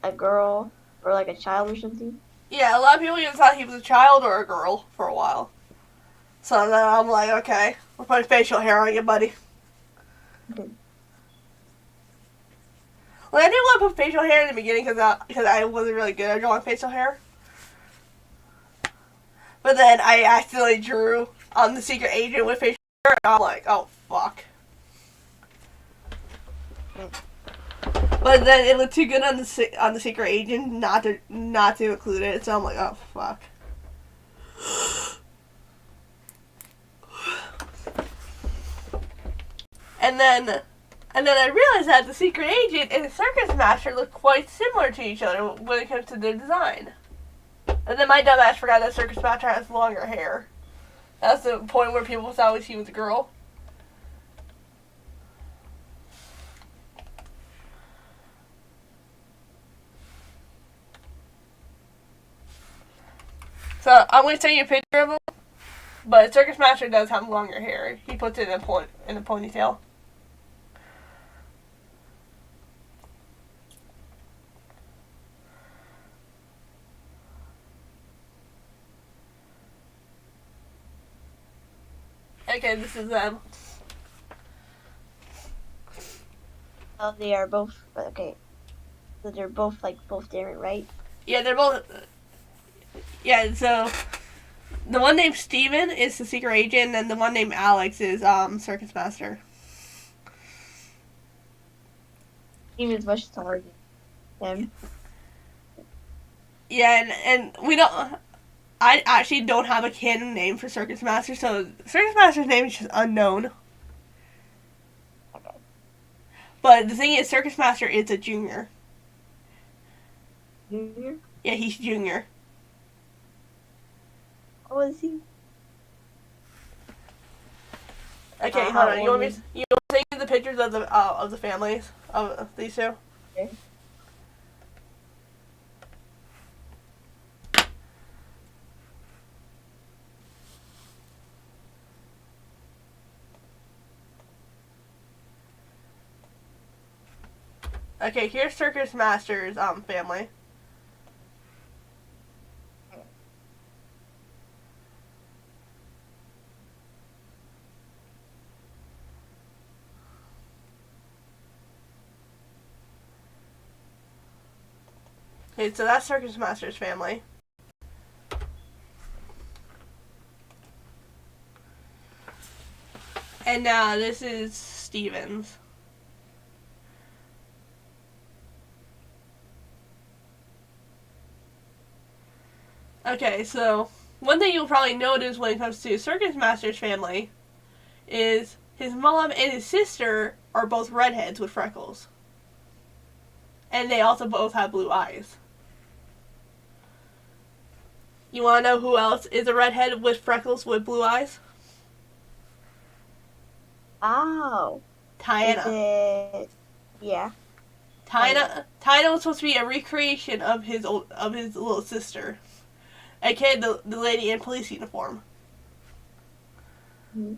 a girl or like a child or something. Yeah, a lot of people even thought he was a child or a girl for a while. So then I'm like, okay, we're putting facial hair on you, buddy. Okay. Well, I didn't want to put facial hair in the beginning because I wasn't really good at drawing facial hair. But then I accidentally drew the secret agent with facial I'm like, oh fuck. But then it looked too good on the secret agent not to include it, so I'm like, oh fuck. And then I realized that the secret agent and the circus master look quite similar to each other when it comes to their design. And then my dumbass forgot that circus master has longer hair. That's the point where people thought he was a girl. So I'm going to send you a picture of him, but Circus Master does have longer hair. He puts it in a ponytail. Okay, this is them. Oh, they are both okay. So they're both different, right? Yeah, they're both. Yeah, so the one named Steven is the secret agent, and the one named Alex is Circus Master. Steven's much taller than him. Yeah, and we don't. I actually don't have a canon name for Circus Master, so Circus Master's name is just unknown. Okay. But the thing is, Circus Master is a junior. Junior? Yeah, he's junior. What was he? Okay, hold on. You want me to take the pictures of the families of these two? Okay. Okay, here's Circus Master's family. Okay, so that's Circus Master's family. And now this is Steven's. Okay, so one thing you'll probably notice when it comes to Circus Master's family is his mom and his sister are both redheads with freckles. And they also both have blue eyes. You want to know who else is a redhead with freckles with blue eyes? Oh. Tiana. Yeah. Tiana was supposed to be a recreation of his little sister, aka the lady in police uniform. Mm-hmm.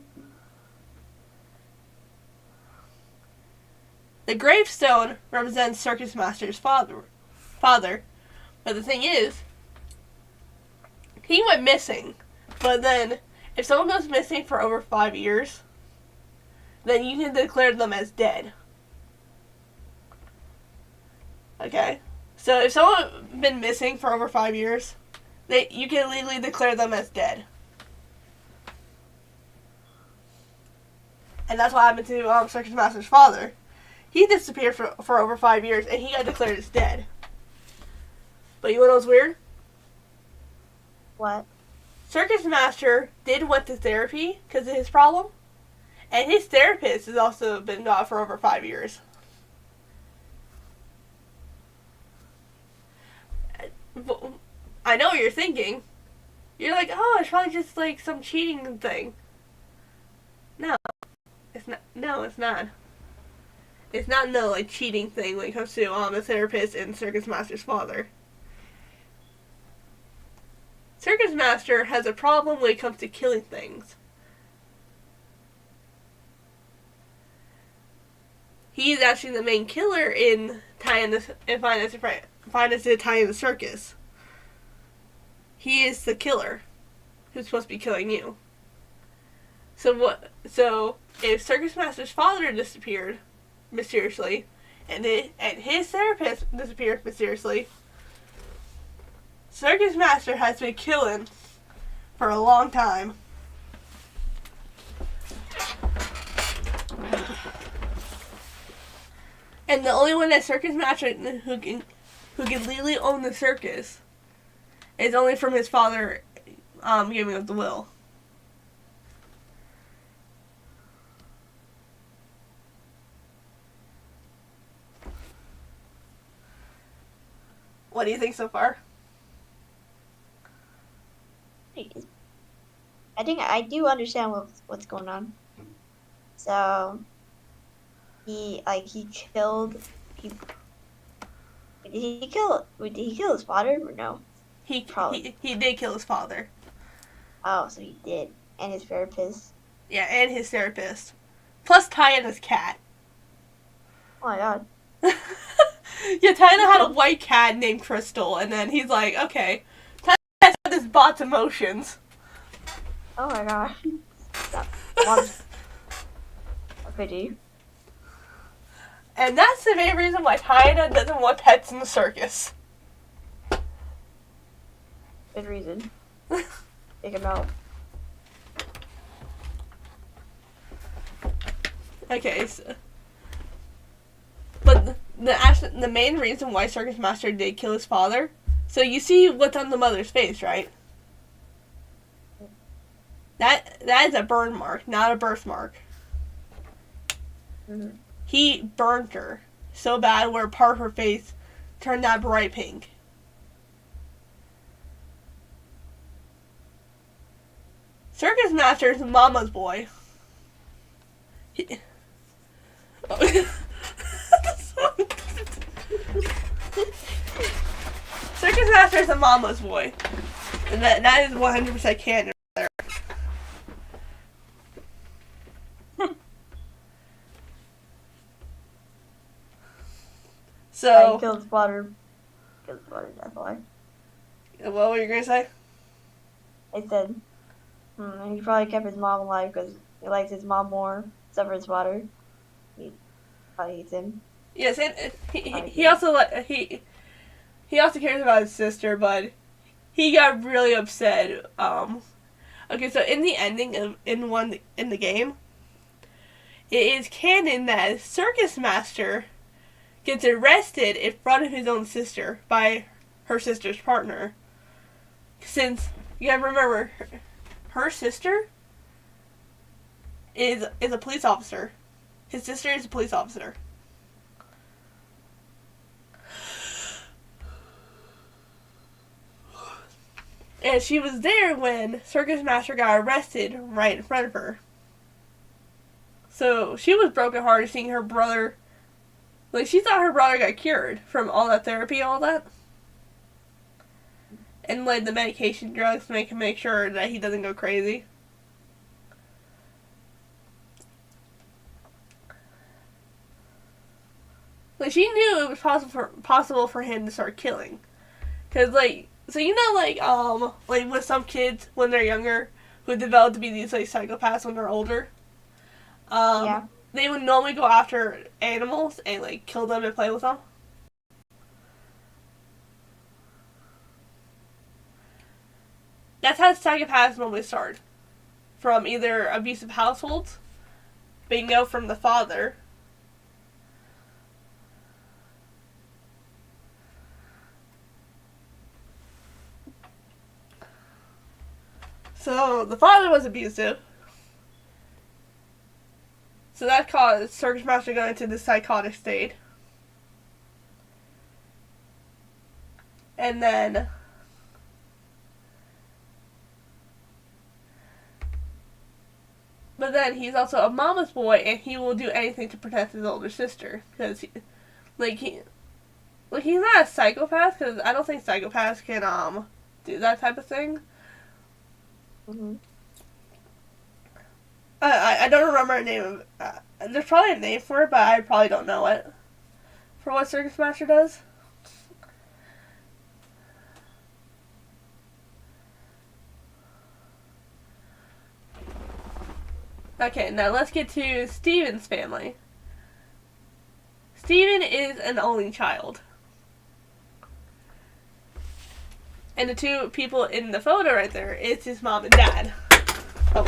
The gravestone represents Circus Master's father. But the thing is, he went missing. But then, if someone goes missing for over 5 years, then you can declare them as dead. Okay? So if someone's been missing for over 5 years, you can legally declare them as dead. And that's what happened to Circus Master's father. He disappeared for over 5 years, and he got declared as dead. But you know what's weird? What? Circus Master went to therapy because of his problem, and his therapist has also been gone for over 5 years. I know what you're thinking. You're like, oh, it's probably just like some cheating thing. No, it's not. No, it's not. It's not no like cheating thing when it comes to the therapist and Circus Master's father. Circus Master has a problem when it comes to killing things. He's actually the main killer in Finest to Tie in the Circus. He is the killer who's supposed to be killing you. So if Circus Master's father disappeared mysteriously, and his therapist disappeared mysteriously, Circus Master has been killing for a long time. And the only one that circus master who can legally own the circus is only from his father giving up the will. What do you think so far? I think I do understand what's going on. So he killed he did he kill his father or no? He did kill his father. Oh, so he did. And his therapist. Yeah, and his therapist. Plus Ty and his cat. Oh my god. Yeah, Tyna had a white cat named Crystal, and then he's like, okay, Tyna has this bot's emotions. Oh my gosh. Stop. Okay, And that's the main reason why Tyna doesn't want pets in the circus. good reason. Take him out. Okay, so... But the main reason why Circus Master did kill his father, so you see what's on the mother's face, right? That is a burn mark, not a birthmark. Mm-hmm. He burned her so bad where part of her face turned that bright pink. Circus Master's mama's boy. Circus Master's a mama's boy. And that is 100% canon there. So, Killed his father. Killed his father, that's why. what were you going to say? I said, he probably kept his mom alive because he likes his mom more, except for his father. He probably hates him. Yes, and he also he also cares about his sister, but he got really upset. Okay, so in the ending of in the game, it is canon that Circus Master gets arrested in front of his own sister by her sister's partner. Since you gotta remember, her sister is a police officer. His sister is a police officer. And she was there when Circus Master got arrested right in front of her. So she was brokenhearted seeing her brother. Like, she thought her brother got cured from all that therapy and all that. And, like, the medication drugs to make sure that he doesn't go crazy. Like, she knew it was possible for him to start killing. Because, like, so you know, like with some kids when they're younger who develop to be these, like, psychopaths when they're older. Yeah. They would normally go after animals and, like, kill them and play with them. That's how psychopaths normally start. From either abusive households, bingo from the father, so the father was abusive. So that caused Circus Master going into this psychotic state. And then but then he's also a mama's boy and he will do anything to protect his older sister because he's not a psychopath because I don't think psychopaths can do that type of thing. Mm-hmm. I don't remember a name of there's probably a name for it, but I probably don't know it. For what Circus Master does. Okay, now let's get to Steven's family. Steven is an only child. And the two people in the photo right there is his mom and dad. Oh,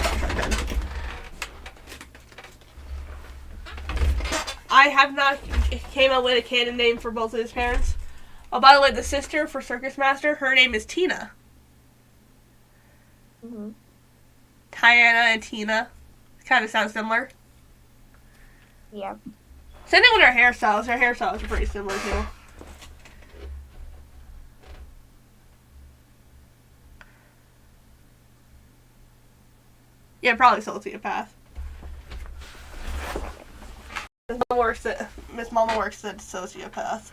I I have not came up with a canon name for both of his parents. Oh, by the way, the sister for Circus Master, her name is Tina. Mm-hmm. Diana and Tina. Kind of sound similar. Yeah. Same thing with her hairstyles. Her hairstyles are pretty similar too. Yeah, probably sociopath. Miss Mama works at sociopath.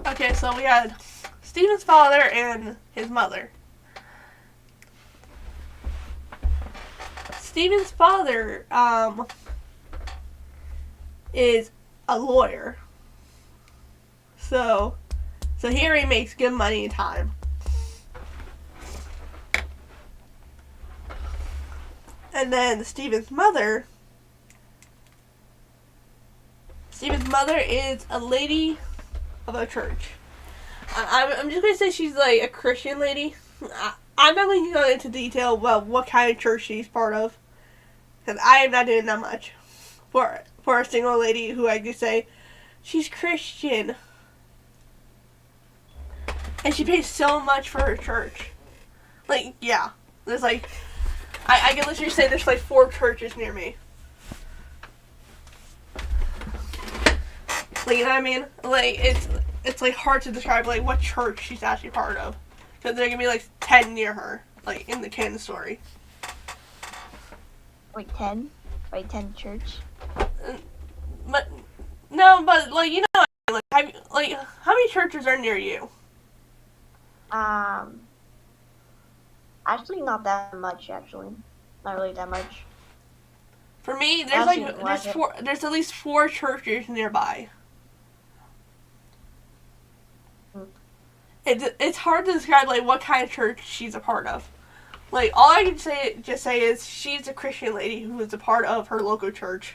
Okay, so we had Steven's father and his mother. Steven's father is a lawyer. So here he makes good money and time. And then Steven's mother is a lady of a church. I'm just going to say she's like a Christian lady. I'm not going to go into detail about what kind of church she's part of, because I am not doing that much for a single lady who I could say she's Christian and she pays so much for her church. Like, yeah, there's like I can literally say there's like 4 churches near me. Like, you know what I mean? Like, it's like hard to describe like what church she's actually part of, because there are gonna be like 10 near her, like in the canon story. Wait, 10? Wait, 10 church? But no, but like, you know, like how many churches are near you? Actually not that much, actually. Not really that much. For me, there's Actually, there's at least 4 churches nearby. It's hard to describe like what kind of church she's a part of. Like, all I can just say is she's a Christian lady who is a part of her local church.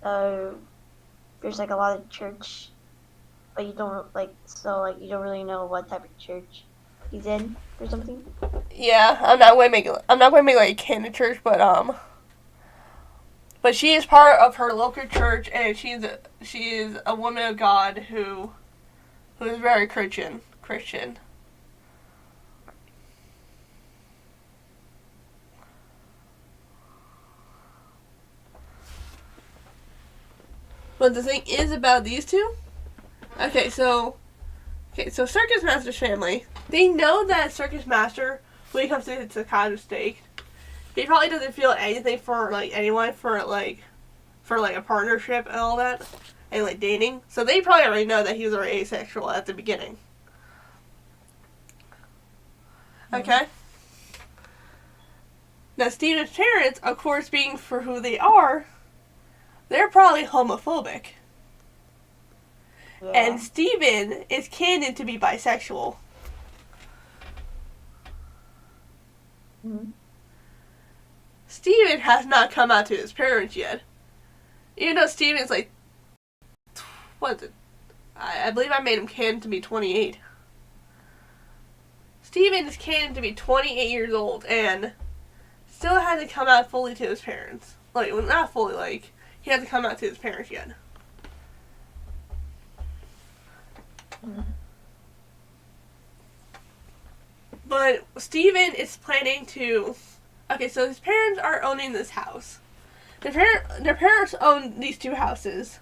So there's like a lot of church, but you don't like, so like you don't really know what type of church he's in or something. Yeah, I'm not going to make like a canon church, but she is part of her local church, and she is a woman of God who is very Christian. But the thing is about these two. Okay, so Circus Master's family, they know that Circus Master, when he comes to Takato's stake, he probably doesn't feel anything for like anyone for a partnership and all that, and like dating. So they probably already know that he was already asexual at the beginning. Okay. Now Steven's parents, of course, being for who they are, they're probably homophobic. Yeah. And Steven is canon to be bisexual. Mm-hmm. Steven has not come out to his parents yet. Even though Steven's like, what is it? I believe I made him canon to be 28. Steven is canon to be 28 years old and still hasn't come out fully to his parents. Like, well, not fully, like, he hasn't come out to his parents yet. Mm-hmm. But Steven is planning to... Okay, so his parents are owning this house. Their parents own these 2 houses.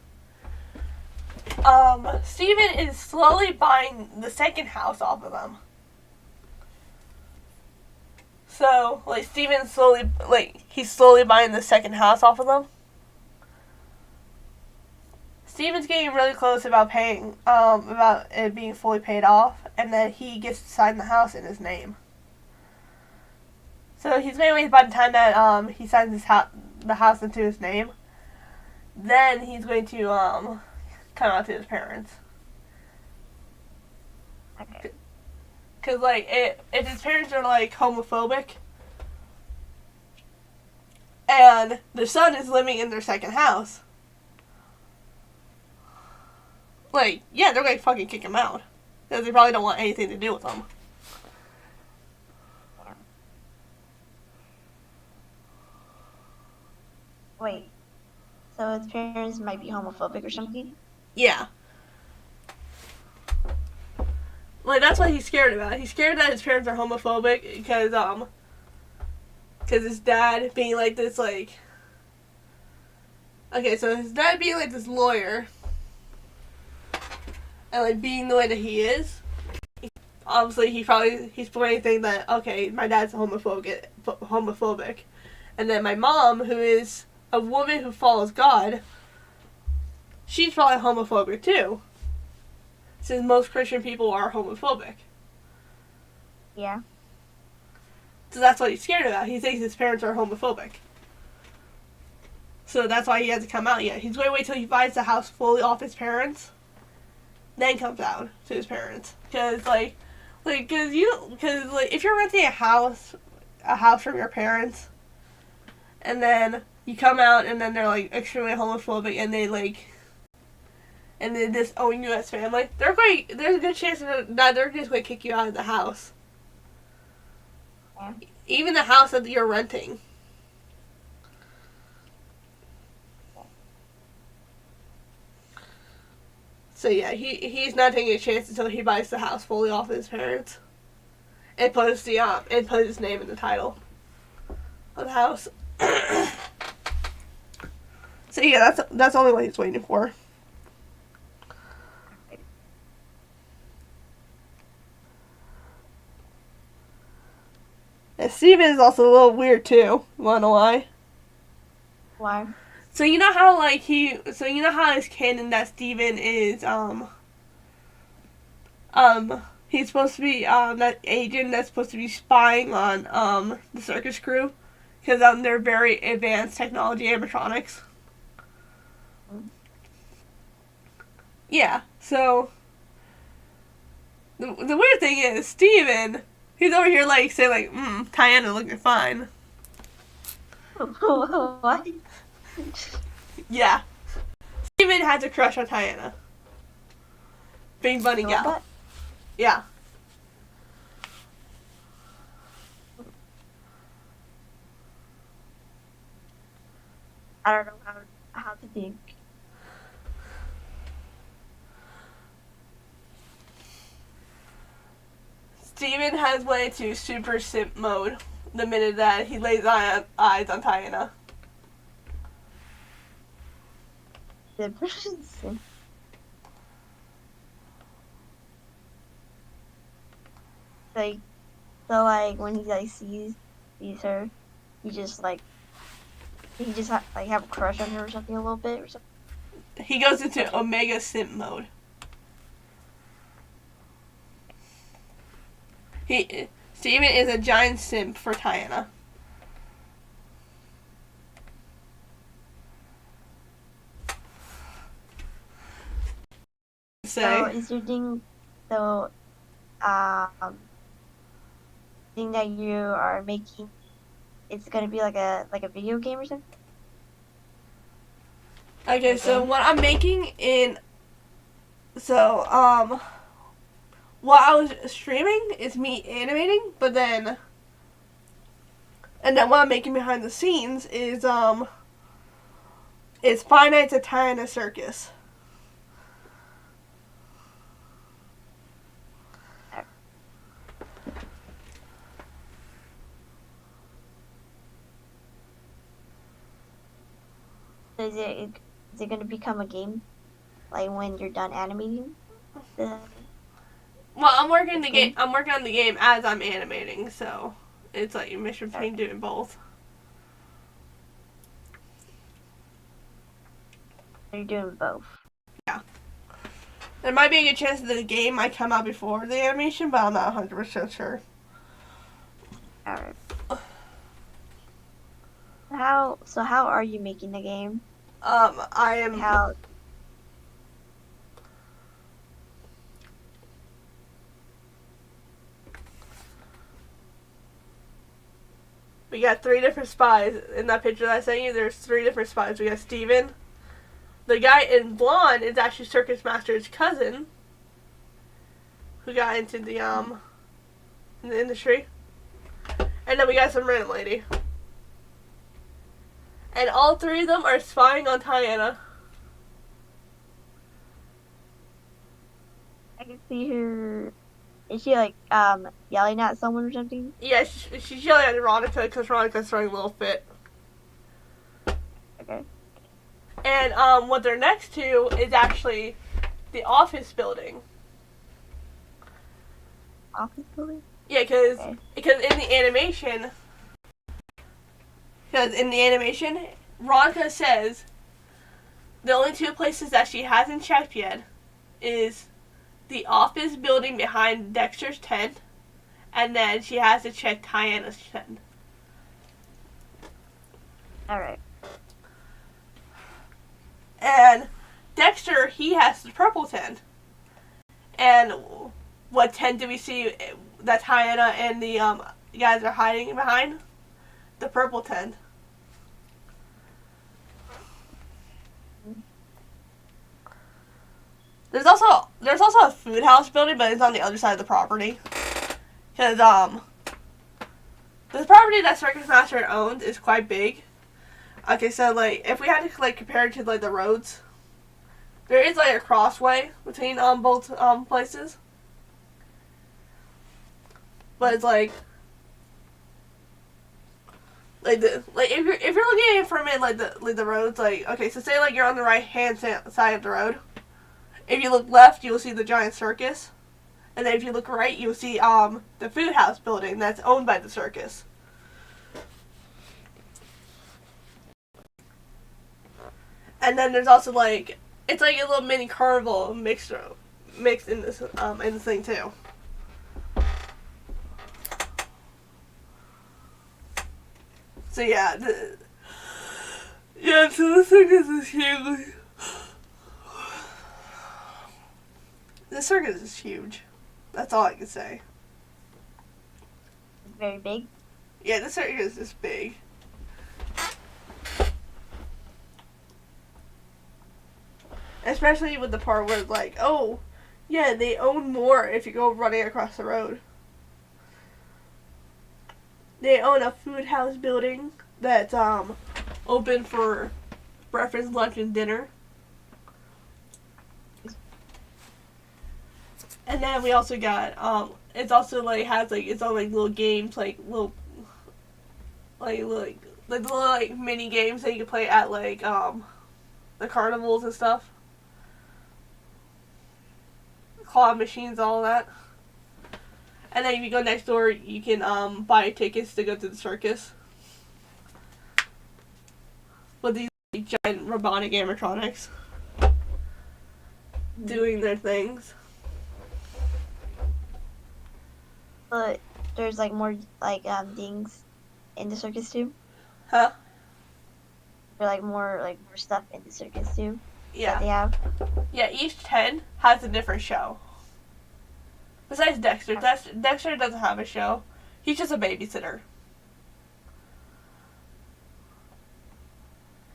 Steven is slowly buying the second house off of them. So, like, he's slowly buying the second house off of them. Steven's getting really close about about it being fully paid off, and then he gets to sign the house in his name. So he's going to wait by the time that he signs the house into his name. Then he's going to come out to his parents. Okay. Because, like, if his parents are, like, homophobic, and the son is living in their second house, like, yeah, they're going to fucking kick him out. Because they probably don't want anything to do with him. Wait. So his parents might be homophobic or something? Yeah. Like, that's what he's scared about. He's scared that his parents are homophobic because his dad being like this, like, okay, so his dad being like this lawyer and like being the way that he is, obviously he's probably thinking that, okay, my dad's homophobic, and then my mom, who is a woman who follows God, she's probably homophobic too, since most Christian people are homophobic. Yeah. So that's what he's scared about. He thinks his parents are homophobic. So that's why he hasn't come out yet. He's going to wait till he buys the house fully off his parents, then comes out to his parents. Because if you're renting a house from your parents, and then you come out and then they're like extremely homophobic and they disown you as family, there's a good chance that they're just going to kick you out of the house. Yeah. Even the house that you're renting. So yeah, he's not taking a chance until he buys the house fully off his parents, and puts his name in the title of the house. So yeah, that's only what he's waiting for. And Steven is also a little weird too. Wanna know why? Why? So you know how it's canon that Steven is he's supposed to be that agent that's supposed to be spying on the circus crew because they're very advanced technology animatronics. Yeah. So the weird thing is Steven, he's over here like saying like, Tiana looking fine. What? Yeah. Steven has a crush on Tiana. Big bunny gal. Robot? Yeah. I don't know how to think. Steven has went into super simp mode the minute that he lays eyes on Tiana. The person's like, so like when he like sees her, he just like have a crush on her or something a little bit or something. He goes into Omega simp mode. Steven is a giant simp for Tiana. So is your thing thing that you are making, it's gonna be like a video game or something? Okay, so what I'm making what I was streaming is me animating, and then what I'm making behind the scenes is Five Nights at Tiana Circus. Is it gonna become a game, like when you're done animating? Well, I'm working on the game as I'm animating, so it's like a mission between doing both. You're doing both. Yeah. There might be a good chance that the game might come out before the animation, but I'm not 100% sure. Alright. So how are you making the game? I am. How? We got 3 different spies in that picture that I sent you. There's 3 different spies. We got Steven. The guy in blonde is actually Circus Master's cousin, who got into the in the industry. And then we got some random lady. And all 3 of them are spying on Tiana. I can see her. Is she like yelling at someone or something? Yeah, she's yelling at Veronica because Veronica's throwing a little fit. Okay. And what they're next to is actually the office building. Office building? Yeah, because in the animation, Veronica says the only 2 places that she hasn't checked yet is the office building behind Dexter's tent, and then she has to check Tiana's tent. Alright. And Dexter, he has the purple tent. And what tent do we see that Tiana and the guys are hiding behind? The purple tent. There's also a food house building, but it's on the other side of the property. Because the property that Circus Master owns is quite big. Okay, so like if we had to like compare it to like the roads, there is like a crossway between both places. But it's like if you're looking at it from it like the roads, like okay, so say like you're on the right hand side of the road. If you look left, you'll see the giant circus, and then if you look right, you'll see the food house building that's owned by the circus. And then there's also like it's like a little mini carnival mixed in this thing too. So yeah, so the circus is huge. The circus is huge. That's all I can say. It's very big. Yeah, the circus is big. Especially with the part where it's like, oh, yeah, they own more if you go running across the road. They own a food house building that's open for breakfast, lunch, and dinner. And then we also got it's also like has like its own like little games, like little mini games that you can play at like the carnivals and stuff. Claw machines, all that. And then if you go next door, you can buy tickets to go to the circus with these like, giant robotic animatronics doing their things. But there's like more like things in the circus too. Huh? Or like more stuff in the circus too. Yeah. That they have. Yeah, each tent has a different show. Besides Dexter, Dexter doesn't have a show. He's just a babysitter.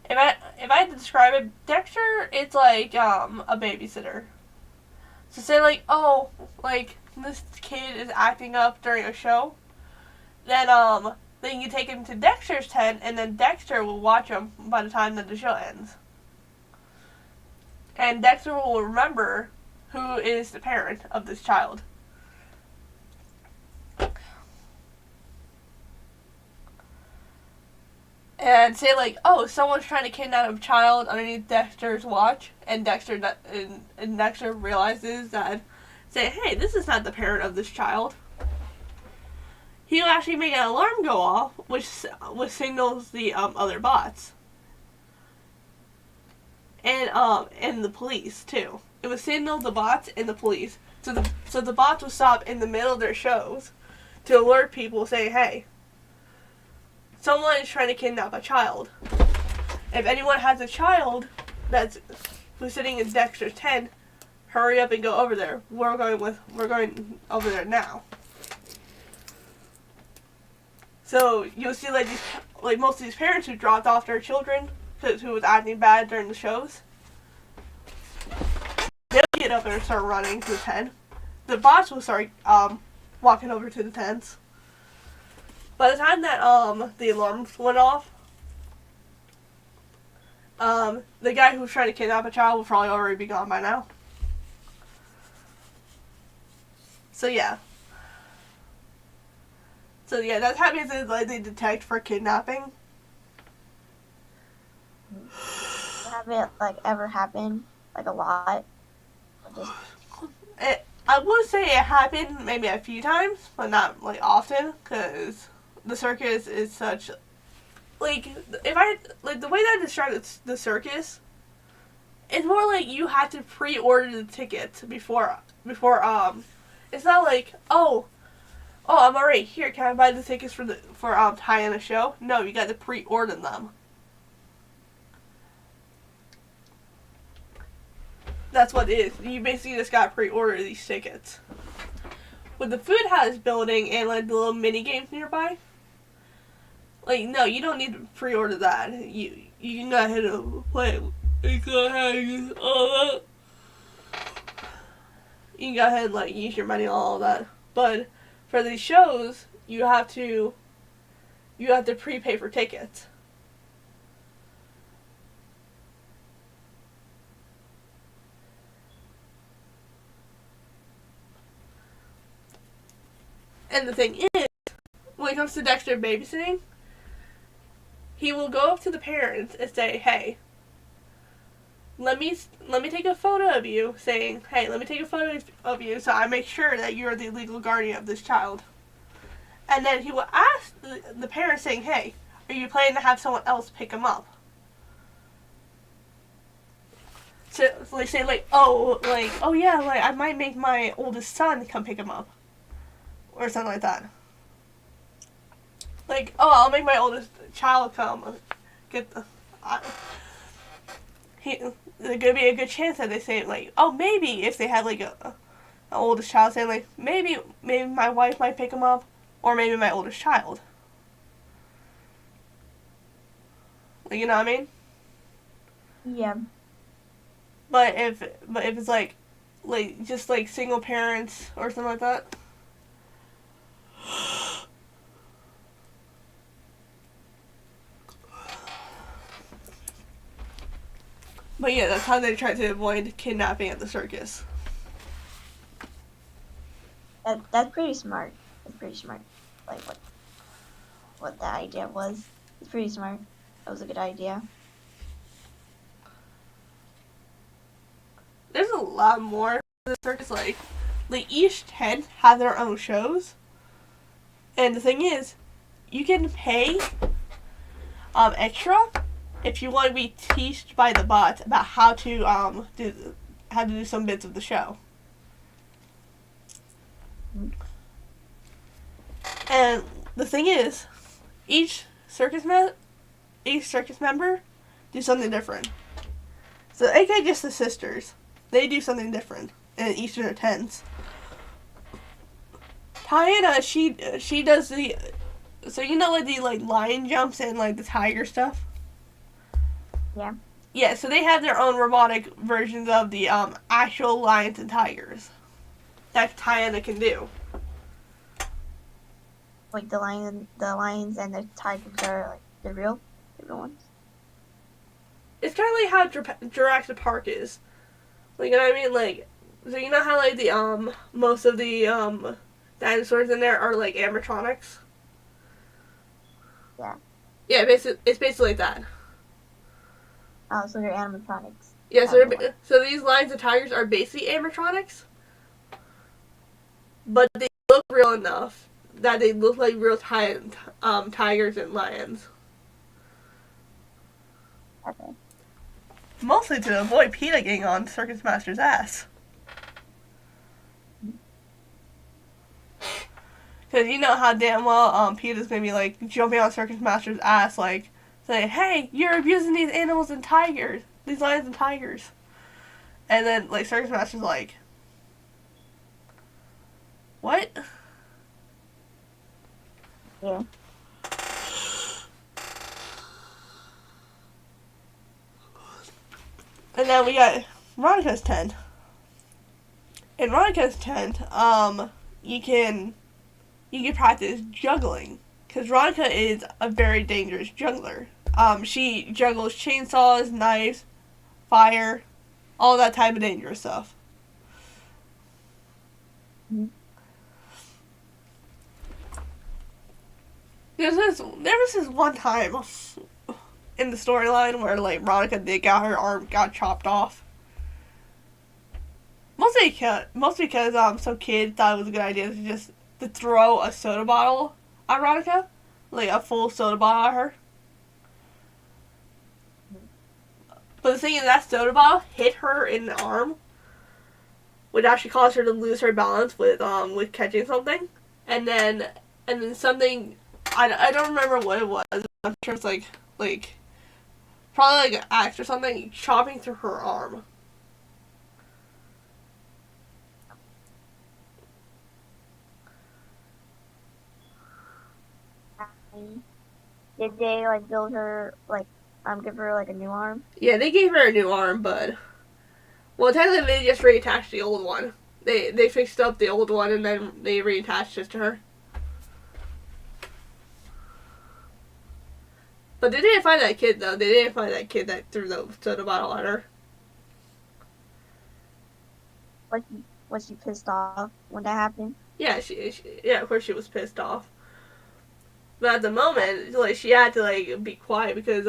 If I had to describe it, Dexter, it's like a babysitter. So say like, oh, like this kid is acting up during a show, then you take him to Dexter's tent, and then Dexter will watch him by the time that the show ends. And Dexter will remember who is the parent of this child. And say like, oh, someone's trying to kidnap a child underneath Dexter's watch, and Dexter realizes that, say, hey, this is not the parent of this child. He'll actually make an alarm go off, which signals the other bots, and the police too. It would signal the bots and the police, so the bots would stop in the middle of their shows to alert people, saying, hey, someone is trying to kidnap a child. If anyone has a child who's sitting in Dexter's tent, hurry up and go over there. We're going over there now. So you'll see like these, like most of these parents who dropped off their children who was acting bad during the shows, they'll get up and start running to the tent. The bots will start walking over to the tents. By the time that the alarms went off, the guy who was trying to kidnap a child will probably already be gone by now. So yeah. So yeah, that's how they detect for kidnapping. Have it like ever happen like a lot? Or just I would say it happened maybe a few times, but not like often, because the circus is such like if I like the way that I describe the circus, it's more like you have to pre-order the tickets before it's not like oh I'm already here, can I buy the tickets for tying a show? No, you got to pre-order them. That's what it is. You basically just got to pre-order these tickets. With the food house building and like the little mini games nearby, like no, you don't need to pre-order that. You can go ahead and play. You can go ahead and all that. You can go ahead and like use your money on all that. But for these shows, you have to prepay for tickets. And the thing is, when it comes to Dexter babysitting, he will go up to the parents and say, "Hey, let me take a photo of you," saying, "Hey, let me take a photo of you so I make sure that you're the legal guardian of this child." And then he will ask the parents, saying, "Hey, are you planning to have someone else pick him up?" So they say oh yeah, like I might make my oldest son come pick him up. Or something like that. Like, oh, I'll make my oldest child come get the. There's gonna be a good chance that they say like, oh, maybe if they had like an oldest child saying like, maybe my wife might pick him up, or maybe my oldest child. Like, you know what I mean? yeah. But if it's like just like single parents or something like that. But yeah, that's how they try to avoid kidnapping at the circus. That's pretty smart. That's pretty smart. Like what the idea was. It's pretty smart. That was a good idea. There's a lot more to the circus. Like each tent have their own shows, and the thing is, you can pay extra if you want to be taught by the bots about how to do some bits of the show. And the thing is, each circus member do something different. So aka just the sisters, they do something different in each of their tents. Diana, she does the, so you know like the lion jumps and like the tiger stuff. Yeah. Yeah, so they have their own robotic versions of the actual lions and tigers that Diana can do. Like the lions and the tigers are like the real ones. It's kind of like how Jurassic Park is. Like, you know what I mean? Like, so you know how like the most of the dinosaurs in there are like animatronics. Yeah. Yeah, it's basically like that. Oh, so they're animatronics. Yeah, so these lions and tigers are basically animatronics, but they look real enough that they look like real tigers and lions. Okay. Mostly to avoid PETA getting on Circus Master's ass. Because you know how damn well PETA's gonna be like jumping on Circus Master's ass, like saying, "Hey, you're abusing these animals and tigers, these lions and tigers," and then like Circus Master's like, "What?" Yeah. And then we got Veronica's tent. In Veronica's tent, you can practice juggling because Veronica is a very dangerous juggler. She juggles chainsaws, knives, fire, all that type of dangerous stuff. Mhm. There was this one time in the storyline where like Veronica did got her arm got chopped off. Mostly because some kid thought it was a good idea to throw a soda bottle at Veronica, like a full soda bottle at her. But the thing is, that soda bottle hit her in the arm, which actually caused her to lose her balance with catching something, and then something I don't remember what it was. I'm sure it's like probably like an axe or something chopping through her arm. Did they like build her like give her like a new arm? Yeah, they gave her a new arm, but well, technically they just reattached the old one. They fixed up the old one and then they reattached it to her. But they didn't find that kid though. They didn't find that kid that threw the soda bottle at her. Was she pissed off when that happened? Yeah, yeah, of course she was pissed off. But at the moment, like she had to like be quiet because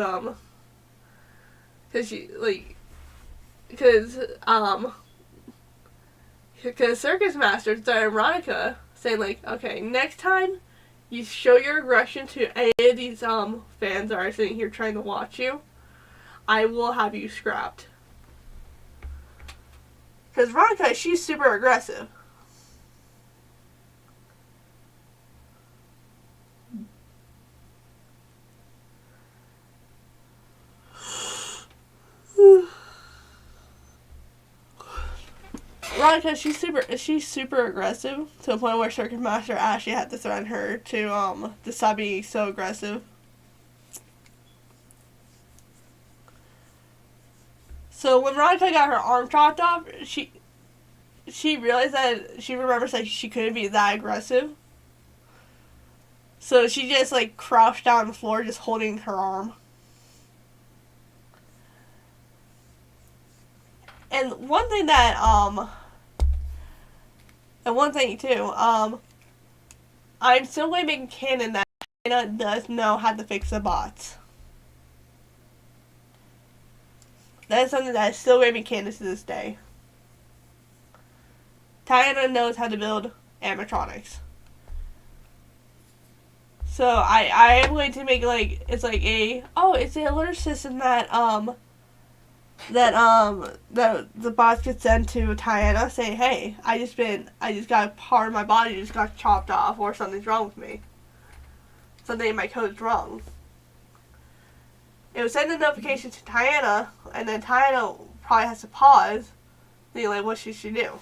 Circus Master started Veronica saying like, okay, next time you show your aggression to any of these fans that are sitting here trying to watch you, I will have you scrapped. Because Veronica, she's super aggressive. Veronica, she's super aggressive to the point where Circus Master actually had to threaten her to stop being so aggressive. So when Veronica got her arm chopped off, she realized that she remembers that she couldn't be that aggressive. So she just like crouched down on the floor, just holding her arm. And one thing too, I'm still going to make canon that China does know how to fix the bots. That is something that is still going to be canon to this day. Diana knows how to build animatronics. So I am going to make it's the alert system that the bots could send to Diana saying, hey, I just got a part of my body just got chopped off or something's wrong with me. Something in my code's wrong. It would send a notification to Diana, and then Diana probably has to pause, thinking like, what should she do?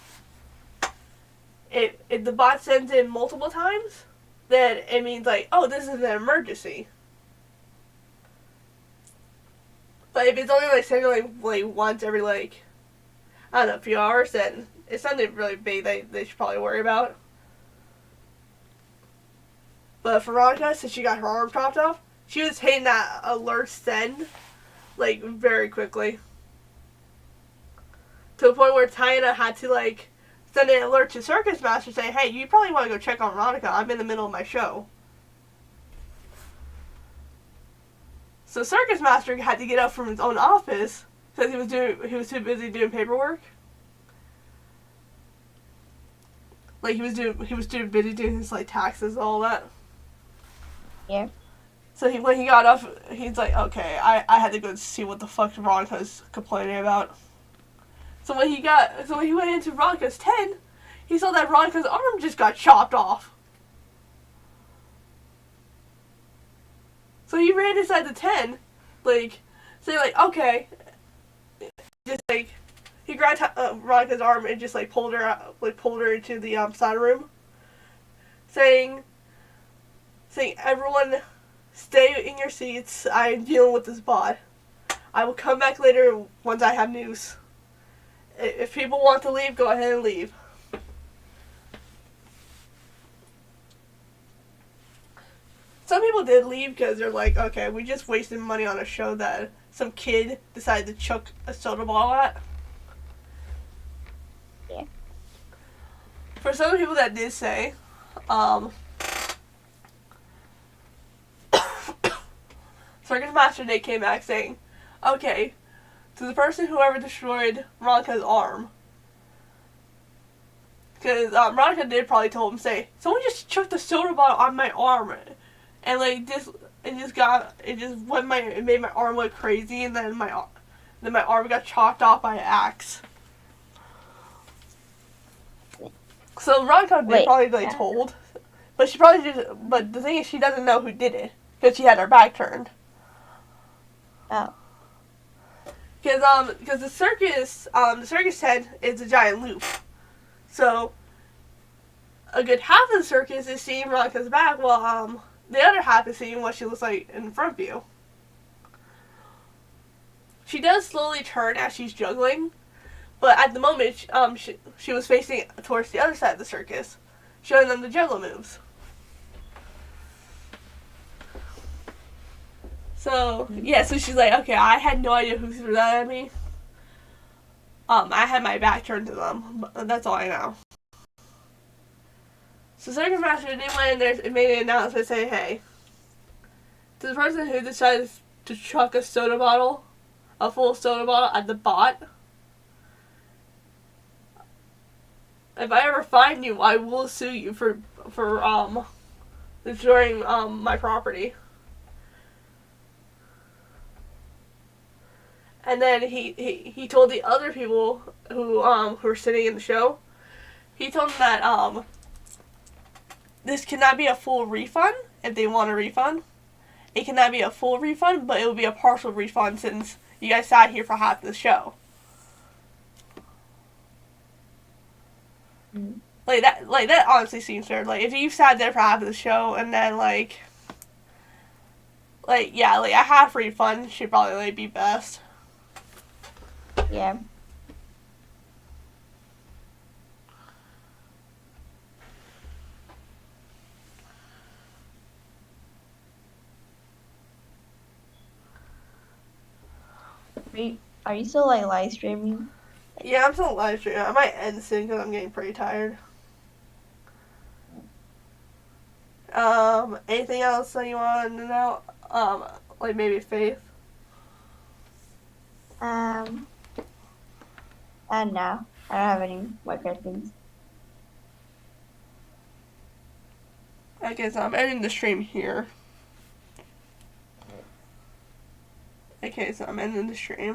If the bot sends in multiple times, then it means like, oh, this is an emergency. But if it's only like sending like once every I don't know, a few hours, then it's something really big they should probably worry about. But for Veronica, since she got her arm chopped off, she was hitting that alert send very quickly. To the point where Diana had to send an alert to Circus Master saying, hey, you probably want to go check on Veronica. I'm in the middle of my show. So Circus Master had to get up from his own office because he was too busy doing paperwork. He was too busy doing his taxes and all that. Yeah. So when he got up, he's like, okay, I had to go see what the fuck Veronica's complaining about. So when he went into Veronica's tent, he saw that Veronica's arm just got chopped off. So he ran inside the tent, saying okay, just he grabbed Veronica's arm and just pulled her out, pulled her into the side room, saying everyone stay in your seats. I'm dealing with this bot. I will come back later once I have news. If people want to leave, go ahead and leave. Some people did leave because they're like, okay, we just wasted money on a show that some kid decided to chuck a soda bottle at. Yeah. For some people that did say, Circus Master Day came back saying, okay, to the person whoever destroyed Veronica's arm, because Veronica did probably told him, say, someone just chucked a soda bottle on my arm, and like it made my arm look crazy, and then my arm got chopped off by an axe. So Veronica did probably like told, but she probably did. But the thing is, she doesn't know who did it because she had her back turned. Oh. Because the circus tent is a giant loop, so a good half of the circus is seeing Veronica's back, while the other half is seeing what she looks like in front view. She does slowly turn as she's juggling, but at the moment, she was facing towards the other side of the circus, showing them the juggle moves. So, yeah, so she's like, okay, I had no idea who threw that at me. I had my back turned to them, but that's all I know. So Circus Master did went in there and made an announcement saying, hey, to the person who decided to chuck a full soda bottle at the bot, if I ever find you, I will sue you for destroying my property. And then he told the other people who were sitting in the show, he told them that this cannot be a full refund if they want a refund. It cannot be a full refund, but it will be a partial refund since you guys sat here for half the show. Mm. Like that honestly seems fair. Like if you sat there for half of the show and then like a half refund should probably be best. Yeah. Are you still like live streaming? Yeah, I'm still live streaming. I might end soon because I'm getting pretty tired. Anything else that you want to know? Like maybe Faith? No, I don't have any more questions. Okay, so I'm ending the stream here. Okay, so I'm ending the stream.